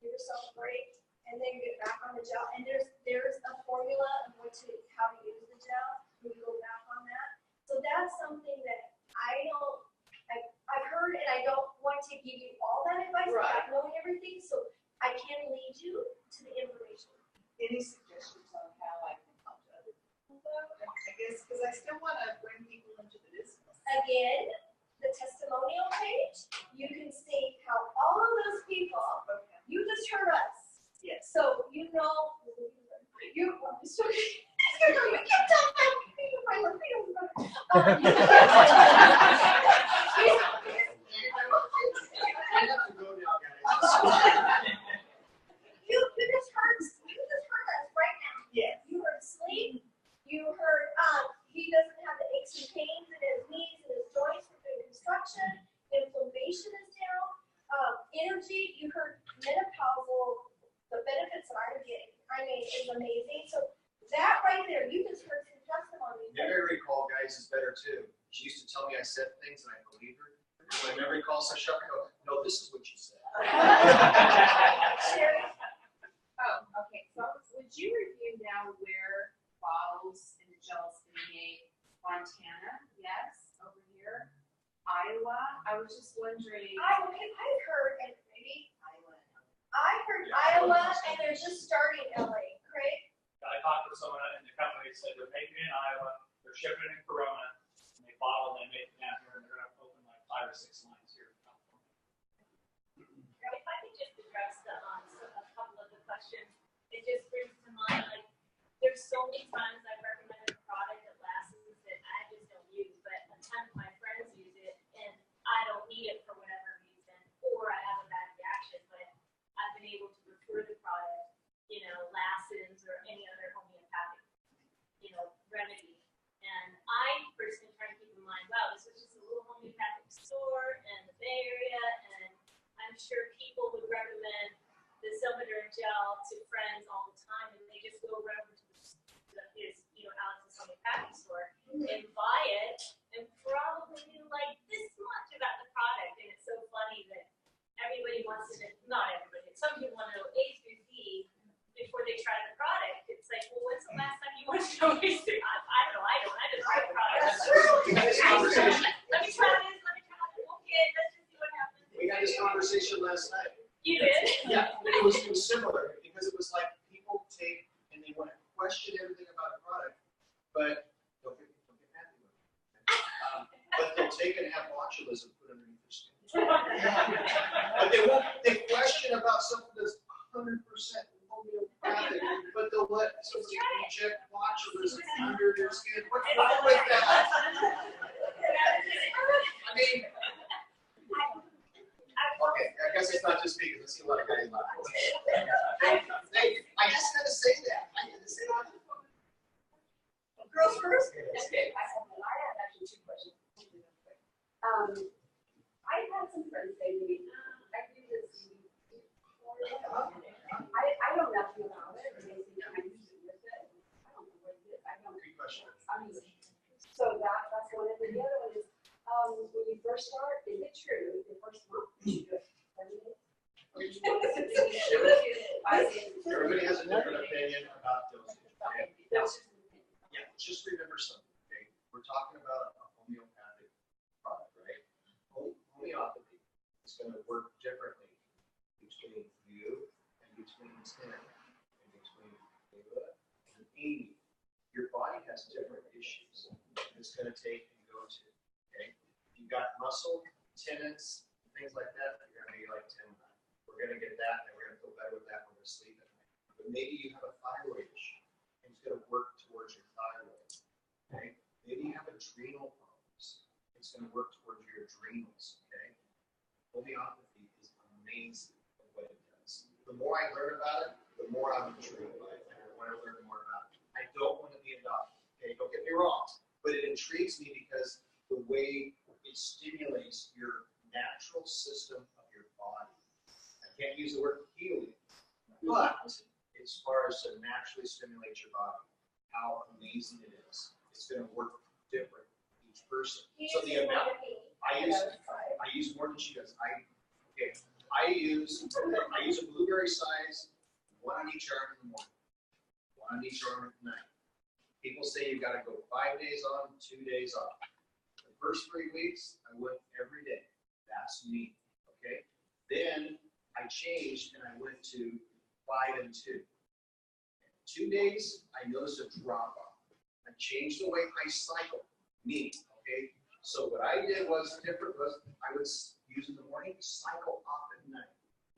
Give yourself a break and then get back on the gel. And there's a formula of how to use the gel. We go back on that. So that's something that I've heard, and I don't want to give you all that advice without knowing everything. So I can lead you to the information. Any suggestions on how I can help other people though? I guess because I still want to bring people into the business. Again, the testimonial page, you can see how all of those people, you just heard us. Yes. So you know, you can't tell I have to go now, guys. You just heard us right now. Yes. You heard sleep. You heard he doesn't have the aches and pains in his knees and his joints from doing construction. Inflammation is down. Energy. You heard menopausal. The benefits that I'm getting, I mean, is amazing. So that right there, you just heard some testimony. Memory recall, guys, is better too. She used to tell me I said things and I believed her. My memory recall so sharp, I go, no, this is what you said. Sherry? Oh, okay, so would you review now where bottles and gels can be made? Montana, yes, over here. Iowa, I was just wondering. I heard, and maybe I heard Iowa, and they're just starting LA, Craig. I talked to someone in the company that said they're making it in Iowa, they're shipping it in Corona, and they bottle and they make it down here, and they're gonna open like 5 or 6 lines here in California. If I could just address a couple of the questions, it just brings to mind, like, there's so many times I've recommended a product that lasts that I just don't use, but a ton of my friends use it, and I don't need it for whatever reason, or I have a bad reaction, but I've been able to refer the product, you know, Lassen's or any other homeopathic, you know, remedy. And I personally try to keep in mind, wow, this was just a little homeopathic store in the Bay Area, and I'm sure people would recommend the Silver gel to friends all the time, and they just go over to his, you know, Alex's homeopathic store and buy it, and probably knew like this much about the product. And it's so funny that everybody wants to, not everybody, some people want to know A through Z before they try the product. It's like, well, when's the last time you want to know A through? I don't know. I just try the product. We had this conversation. Let me try this. Okay, let's just see what happens. We had this conversation last night. You did? Yeah, it was similar because it was like people take and they want to question everything about a product, but don't get happy with it. But they'll take it and have botulism put underneath their skin. But they question about something that's 100% homeopathic, but they'll let somebody inject botulism under their skin. What's wrong with that? I mean, okay, I guess it's not just me because I see a lot of guys laughing. I just had to say that. I had to say that. Girls first? I have actually 2 questions. I've had some friends say to me, I do this. I know nothing about it. Or they think I'm using with it. I don't know what it is. I don't. Good question. So that's one. And the other one is, when you first start, is it true the first month you do it every day? Everybody has a different opinion about dosage. Okay? That's just Yeah, just remember something, okay? we're talking about a homeopathic product, right? Homeopathy is going to work differently between you and between Tim and between Ava and Amy. Your body has different issues it's going to take and go to, okay? If you've got muscle, tendons, things like that, you're going to be like Tim and I. We're going to get that, and we're going to feel better with that when we're sleeping. But maybe you have a thyroid issue, and it's going to work towards your thyroid, okay? Maybe you have adrenal problems. It's going to work towards your adrenals, okay? Homeopathy is amazing at what it does. The more I learn about it, the more I'm intrigued by it, and I want to learn more about it. I don't want to be a doctor, okay? Don't get me wrong, but it intrigues me because the way it stimulates your natural system of your body. I can't use the word healing, but as far as to naturally stimulate your body, how amazing it is. It's going to work different for each person. So the amount I use more than she does. I use a blueberry size, one on each arm in the morning, one on each arm at night. People say you've got to go 5 days on, 2 days off. The first 3 weeks, I went every day. That's me, okay? Then I changed and I went to 5 and 2. 2 days, I noticed a drop off. I changed the way I cycle, me, okay? So what I did was different. Was I would use in the morning, cycle off at night.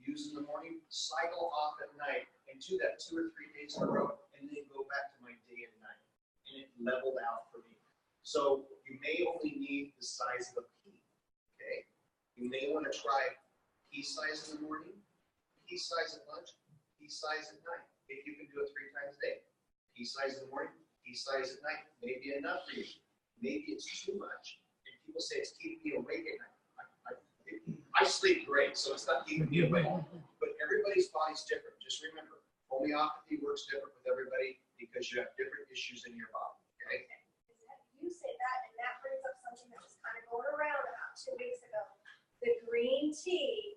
Use in the morning, cycle off at night, and do that 2 or 3 days in a row, and then go back to my day and night. And it leveled out for me. So you may only need the size of a pea, okay? You may want to try pea size in the morning, pea size at lunch, pea size at night. If you can do it 3 times a day. Pea size in the morning, pea size at night. Maybe enough for you. Maybe it's too much. And people say it's keeping me awake at night. I sleep great, so it's not keeping me awake. But everybody's body's different. Just remember, homeopathy works different with everybody because you have different issues in your body. Okay? You say that, and that brings up something that was kind of going around about 2 weeks ago. The green tea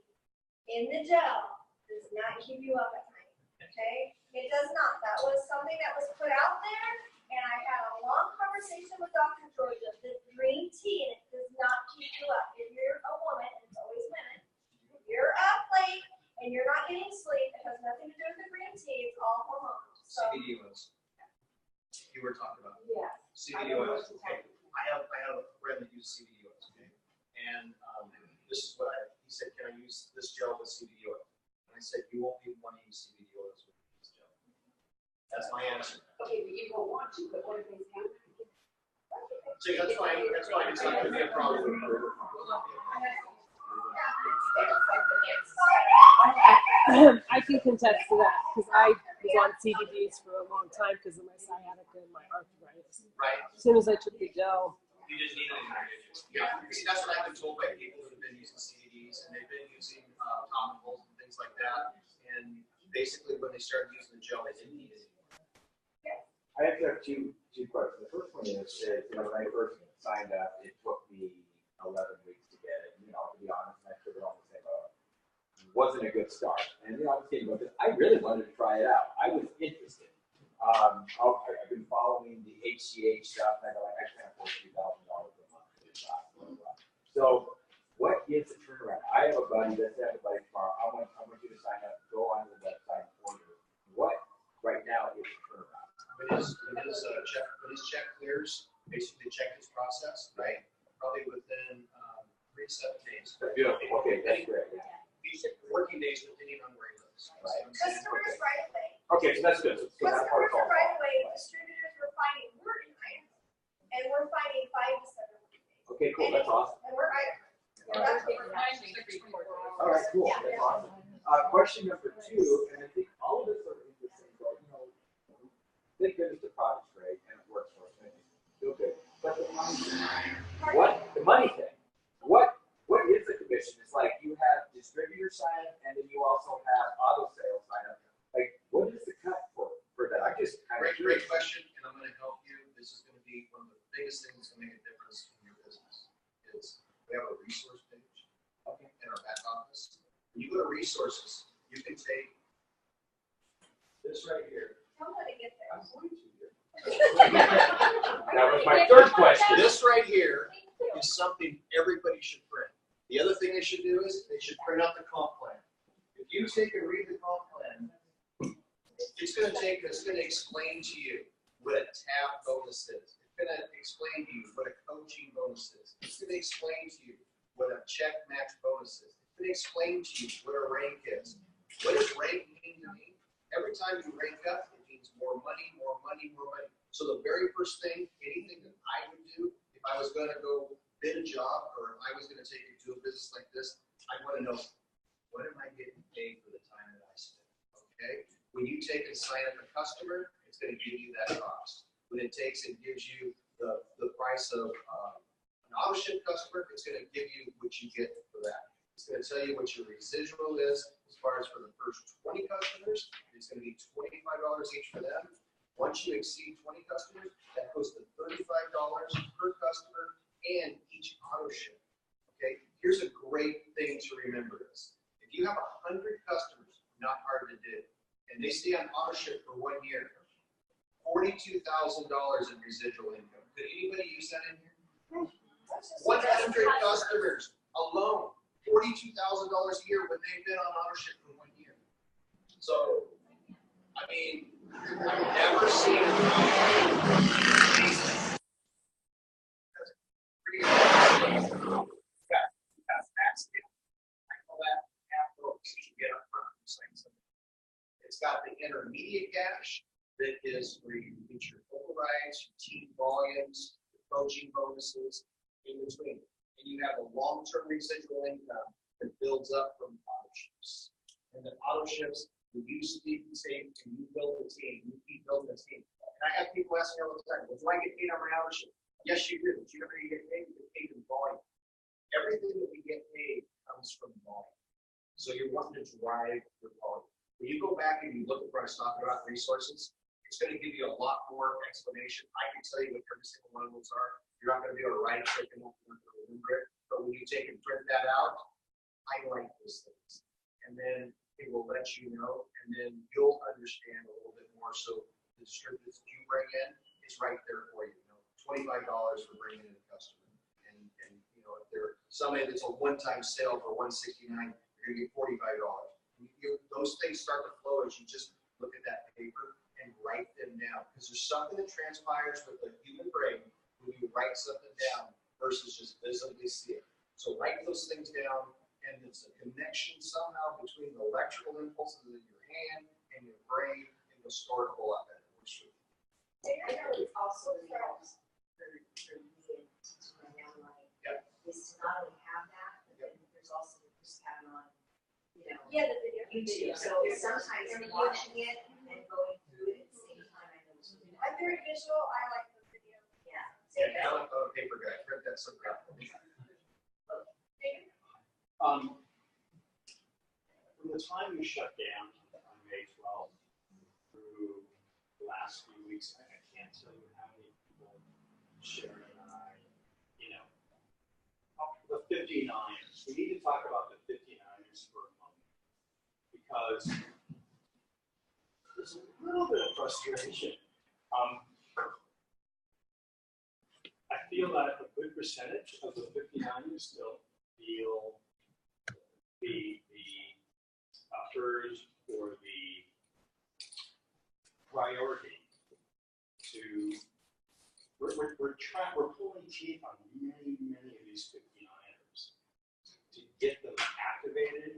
in the gel does not keep you up at night. Okay? It does not. That was something that was put out there, and I had a long conversation with Dr. Georgia. The green tea, and it does not keep you up. If you're a woman, and it's always women, if you're up late and you're not getting sleep, it has nothing to do with the green tea. It's all hormones. So, CBD oils. You were talking about. Yeah. CBD oils. Okay. I have a friend that uses CBD oils. Okay. And this is what he said. Can I use this gel with CBD oil? And I said, you won't even want to use CBD oils with this gel. That's my answer. Okay, but you don't want to, but what if they can? See, that's fine. That's fine. It's not going to be a problem. I can contest to that because I was on CBDs for a long time because of my sciatica and my arthritis. Right. As soon as I took the gel, You didn't need it. Yeah. See, that's what I've been told by people that have been using CBDs and they've been using topicals and things like that. And basically, when they started using the gel, they didn't need it. I actually have two questions. The first one is when I first signed up, it took me 11 weeks to get it. To be honest, and I took it on the same wasn't a good start. And I was thinking about this. I really wanted to try it out. I was interested. I've been following the HCH stuff, and I can't afford $3,000 a month. So, what is the turnaround? I have a buddy that's at a buddy tomorrow. I want you to sign up. Go on the website and order. What right now is the turnaround? When his check clears, basically the check is processed, right? Probably within 3 to 7 days. Beautiful. Okay, that's great. Yeah. These working days depending on where he lives. Right. customers right away. Okay, so that's good. So that part's all. Right away, distributors were finding we're in items, and we're finding 5 to 7 days. Okay, cool. That's awesome. And we're items. All right. That's what we're finding. All right, cool. That's awesome. Question number 2, and I think all of us are interested, but thank goodness the product's great and it works for us. Feel good. But the money thing. What? The money thing. What is the commission? It's like you have distributor sign up and then you also have auto sales sign up. Like, what is the cut for that? I just kind of Great question, and I'm going to help you. This is going to be one of the biggest things that make a difference in your business. Is we have a resource page in our back office. When you go to resources, you can take this right here. Tell them to get there. I'm going to here. That was was my third question. This right here is something everybody should print. The other thing they should do is they should print out the comp plan. If you take and read the comp plan, it's going to explain to you what a tab bonus is. It's going to explain to you what a coaching bonus is. It's going to explain to you what a check match bonus is. It's going to explain to you what a rank is. What does rank mean to me? Every time you rank up, it means more money, more money, more money. So the very first thing, anything that I would do, if I was going to go bid a job or if I was going to take you to a business like this, I want to know, what am I getting paid for the time that I spend? Okay? When you take and sign up a customer, it's going to give you that cost. When it takes and gives you the price of an auto ship customer, it's going to give you what you get for that. It's going to tell you what your residual is as far as for the first 20 customers. It's going to be $25 each for them. Once you exceed 20 customers, that goes to $35 per customer and each auto ship. Okay, here's a great thing to remember is, if you have 100 customers, not hard to do, and they stay on auto ship for 1 year, $42,000 in residual income. Could anybody use that in here? 100 customers alone, $42,000 a year when they've been on auto ship for 1 year. So, I mean, I've never seen it. It's got the intermediate cash that is where you get your overrides, your team volumes, your coaching bonuses in between. And you have a long-term residual income that builds up from auto ships. And the auto ships, you speak the team and you build the team, you keep building the team. And I have people asking all the time, well, do I get paid on my auto ship? Yes, you do. But you never get paid, you get paid in volume. Everything that we get paid comes from volume. So you're wanting to drive your volume. When you go back and you look at what I was talking about resources, it's going to give you a lot more explanation. I can tell you what every single one of those are. You're not going to be able to write it quick enough to remember it. But when you take and print that out, highlight those things. And then it will let you know, and then you'll understand a little bit more. So the distributors that you bring in is right there for you. $25 for bringing in a customer. And you know, if they're somebody that's a one-time sale for $169, you're going to get $45. Those things start to flow as you just look at that paper and write them down. Because there's something that transpires with the human brain when you write something down versus just visibly see it. So write those things down, and it's a connection somehow between the electrical impulses in your hand and your brain, and you'll store it a whole lot better. I know it also helps for me and to my downline is to not only have that, but then there's also just having on, you know, Yeah, the video. YouTube. So sometimes watching it and going through it at the same time, I know it's really I'm very visual, I like the video. yeah. Yeah, I like the paper guy. Print that some crap. From the time you shut down on May 12th through the last few weeks, I can't tell you how many people, Sharon and I, you know, the 59ers. We need to talk about the 59ers for a moment because there's a little bit of frustration. I feel that a good percentage of the 59ers still feel the urge or the priority to we're pulling teeth on many of these 59ers to get them activated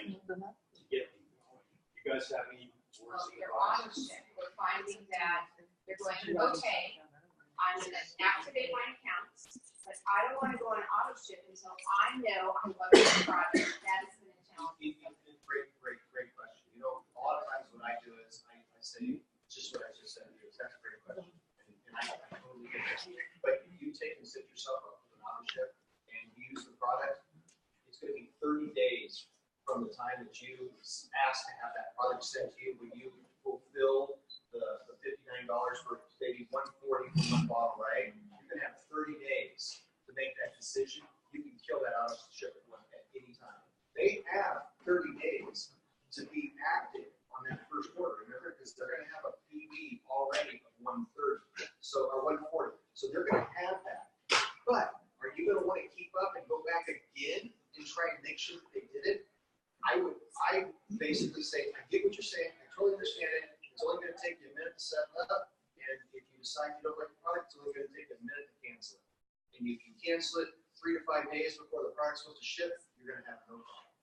and to get them going. You guys have any words in the They're box? honest. We're finding that they're going, okay, I'm gonna activate my accounts, but I don't wanna go on an auto ship until I know I'm going to the project. That is gonna challenge me. Great question. You know, a lot of times what I do is I say just what I just said. That's a great question. And I totally get it. But if you take and set yourself up with an auto ship and use the product, it's going to be 30 days from the time that you ask to have that product sent to you when you fulfill the $59 for maybe $140 for one bottle, right? You're going to have 30 days to make that decision. You can kill that auto ship at any time. They have 30 days to be active on that first order, remember? Because they're going to have a PV already of 130, so or 140. So they're gonna have that. But are you gonna wanna keep up and go back again and try and make sure that they did it? I basically say, I get what you're saying, I totally understand it. It's only gonna take you a minute to set it up, and if you decide you don't like the product, it's only gonna take a minute to cancel it. And if you cancel it 3 to 5 days before the product's supposed to ship, you're gonna have no problem.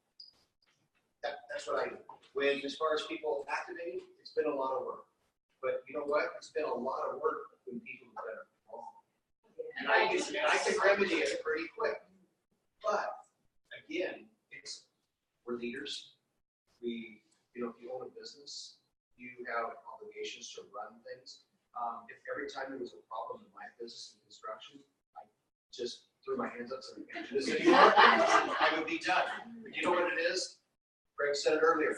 That's what I do. When, as far as people activating, it's been a lot of work. But you know what? It's been a lot of work when people have done it wrong. And I can remedy it pretty quick. But again, we're leaders. If you own a business, you have obligations to run things. If every time there was a problem in my business in construction, I just threw my hands up and said, I can't do this anymore, I would be done. But you know what it is? Craig said it earlier.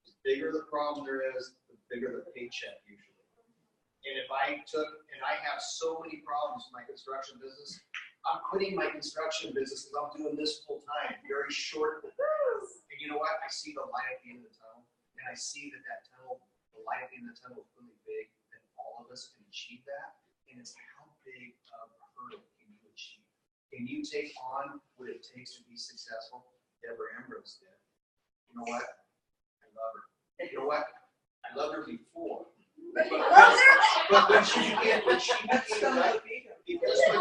The bigger the problem there is, the bigger the paycheck usually. And if I have so many problems in my construction business, I'm quitting my construction business because I'm doing this full time, very short. And you know what? I see the light at the end of the tunnel, and I see that tunnel, the light at the end of the tunnel is really big, and all of us can achieve that. And it's how big of a hurdle can you achieve? Can you take on what it takes to be successful? Deborah Ambrose did. You know what? I love her. You know what? I loved her before. But when she became right, because when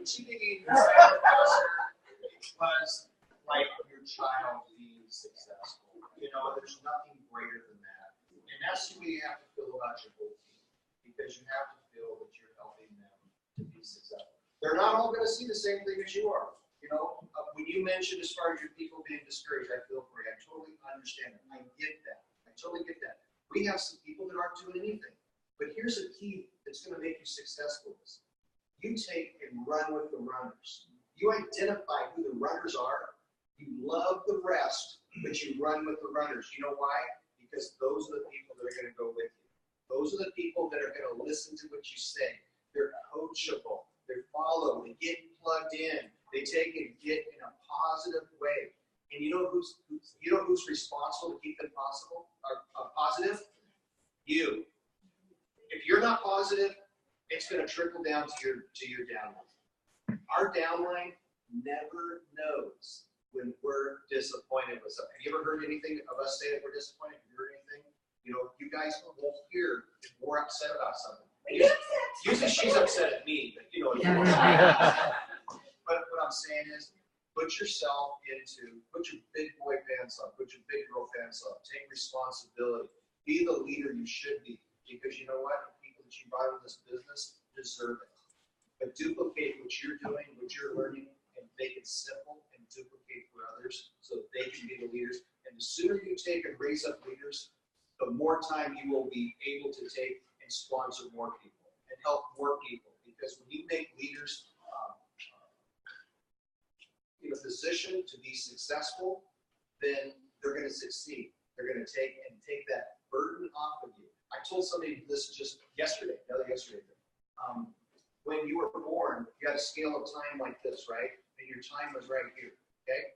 she became the pastor, it was like your child being successful. You know, there's nothing greater than that. And that's the way you have to feel about your whole team, because you have to feel that you're helping them to be successful. They're not all going to see the same thing as you are. You know, when you mentioned as far as your people being discouraged, I feel for you. I totally understand it. I get that. I totally get that. We have some people that aren't doing anything. But here's a key that's going to make you successful. You take and run with the runners. You identify who the runners are. You love the rest, but you run with the runners. You know why? Because those are the people that are going to go with you. Those are the people that are going to listen to what you say. They're coachable. They follow. They get plugged in. They take and get in a positive way. And you know who's responsible to keep them positive? You. If you're not positive, it's going to trickle down to your downline. Our downline never knows when we're disappointed with something. Have you ever heard anything of us say that we're disappointed? Have you heard anything? You know, you guys won't hear if we're upset about something. Usually she's upset at me, but you know. But what I'm saying is, put your big boy pants on, put your big girl pants on, take responsibility, be the leader you should be, because you know what? The people that you brought in this business deserve it. But duplicate what you're doing, what you're learning, and make it simple and duplicate for others so that they can be the leaders. And the sooner you take and raise up leaders, the more time you will be able to take and sponsor more people and help more people. Because when you make leaders in a position to be successful, then they're going to succeed. They're going to take that burden off of you. I told somebody this just yesterday. When you were born, you had a scale of time like this, right? And your time was right here, okay?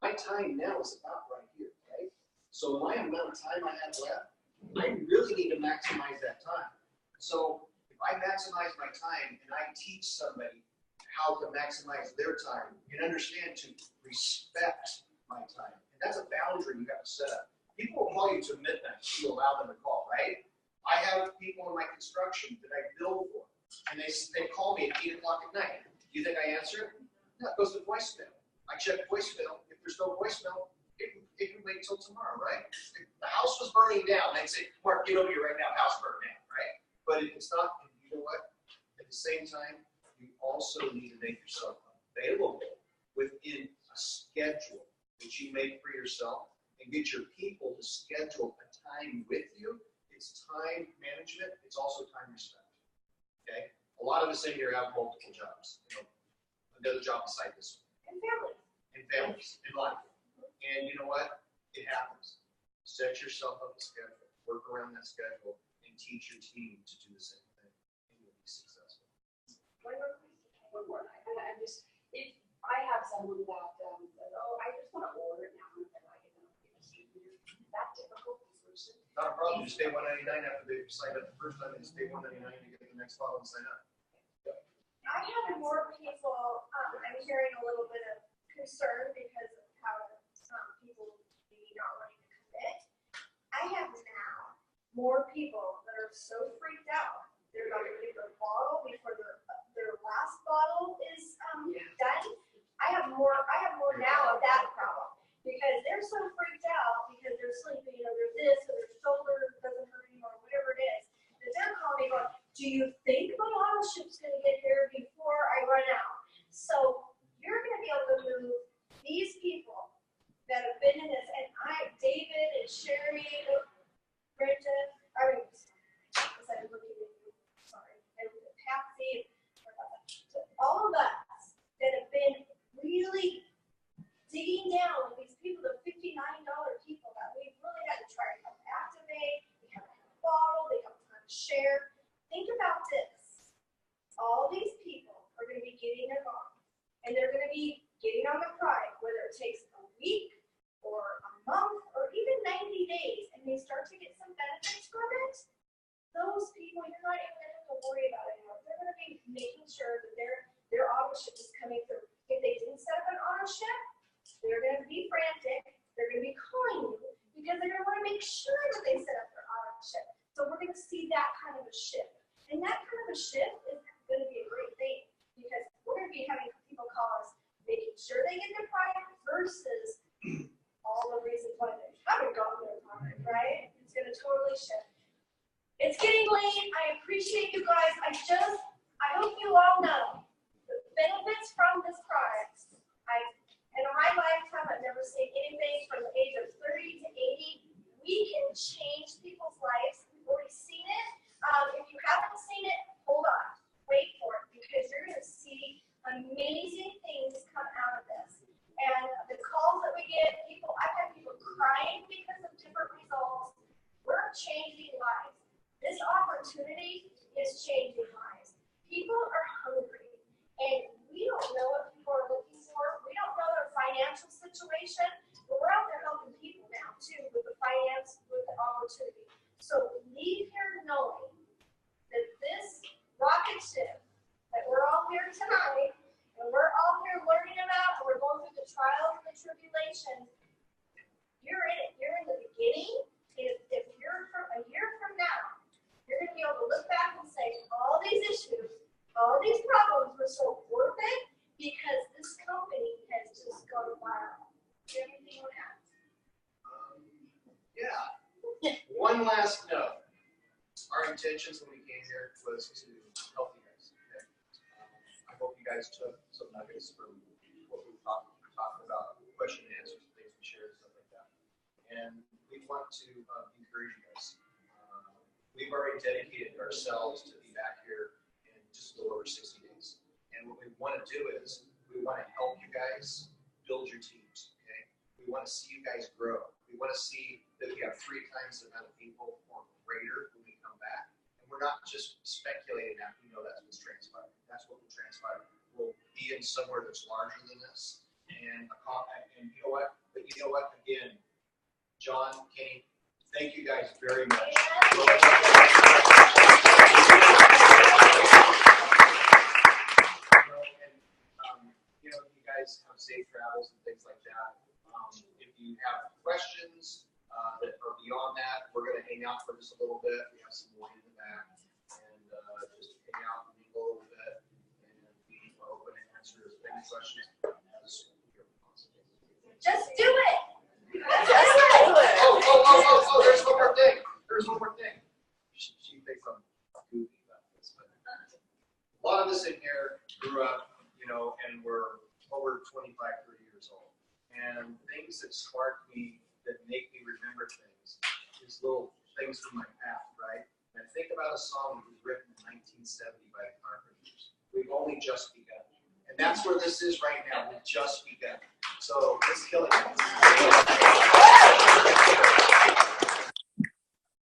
My time now is about right here, right? So my amount of time I have left, I really need to maximize that time. So if I maximize my time and I teach somebody how to maximize their time and understand to respect my time, and that's a boundary you have to set up. People will call you to midnight. You allow them to call, right? I have people in my construction that I build for, and they call me at 8 o'clock at night. Do you think I answer? No, it goes to voicemail. I check voicemail. If there's no voicemail, it can wait until tomorrow, right? If the house was burning down, they'd say, Mark, get over here right now. House burned down, right? But if it's not, you know what? At the same time, you also need to make yourself available within a schedule that you make for yourself and get your people to schedule a time with you. It's time management. It's also time respect. Okay? A lot of us in here have multiple jobs. You know, another job beside this one. And families. And life. And you know what? It happens. Set yourself up a schedule. Work around that schedule and teach your team to do the same thing. And you'll be successful. One more. I have someone that says, oh, I just want to order it now, and I get Not a problem, just pay $199 after they signed up the first time, they just pay $199 to get the next bottle and sign up. I have more people, I'm hearing a little bit of concern because of how people maybe not wanting to commit. I have now more people that are so freaked out, they're not gonna get their bottle before their last bottle is done. I have more now of that problem because they're so freaked out because they're sleeping or they're this or their shoulder doesn't hurt anymore, whatever it is, that they're calling me going, do you think my auto ship's gonna get here before I run out? So you're gonna be able to move these people that have been in this, and David and Sherry, Brenda, Patsy, so all of us that have been really digging down with these people, the $59 people that we've really had to try to help activate, we haven't had a bottle, they haven't had a share. Think about this. All these people are going to be getting their bottle, and they're going to be getting on the pride, whether it takes a week or a month or even 90 days, and they start to get some benefits from it. Those people, you're not even going to have to worry about it anymore. They're going to be making sure that their auto ship is coming through. If they didn't set up an auto ship, they're going to be frantic. They're going to be calling you because they're going to want to make sure that they set up their auto ship. So we're going to see that kind of a shift. And that kind of a shift is going to be a great thing because we're going to be having people call us making sure they get their product versus all the reasons why they haven't gotten their product, right? It's going to totally shift. It's getting late. I appreciate you guys. I hope you all know the benefits from this product. In my lifetime, I've never seen anything from the age of 30 to 80. We can change people's lives. We've already seen it. If you haven't seen it, hold on. Wait for it because you're going to see amazing things come out of this. And the calls that we get, I've had people crying because of different results. We're changing lives. This opportunity is changing lives. People are hungry, and we don't know what people are looking for. We don't know their financial situation, but we're out there helping people now too with the finance, with the opportunity. So leave here knowing that this rocket ship that we're all here tonight, and we're all here learning about, and we're going through the trials and the tribulations. You're in it. You're in the beginning. If you're from a year from now, you're going to be able to look back and say, all these issues, all these problems were so worth it because this company has just gone viral. Do you have anything you want to add? Yeah. One last note. Our intentions when we came here was to help you guys. Okay? I hope you guys took some nuggets from what we talked about, question and answers, things we shared, stuff like that. And we want to encourage you guys. We've already dedicated ourselves to be back here in just a little over 60 days. And what we want to do is we want to help you guys build your teams, okay? We want to see you guys grow. We want to see that we have 3 times the amount of people or greater when we come back. And we're not just speculating that. We know that's what's transpired. That's what will transpire. We'll be in somewhere that's larger than this. And you know what? But you know what? Again, John, Kenny, thank you guys very much. You guys have safe travels and things like that. If you have questions that are beyond that, we're going to hang out for just a little bit. We have some more in the back, and just hang out and mingle a little bit, and be open and answer as many questions as you're possible. Just do it. Oh, there's one more thing. She thinks I'm goofy about this, but a lot of us in here grew up, and we're over 25, 30 years old. And things that spark me, that make me remember things, is little things from my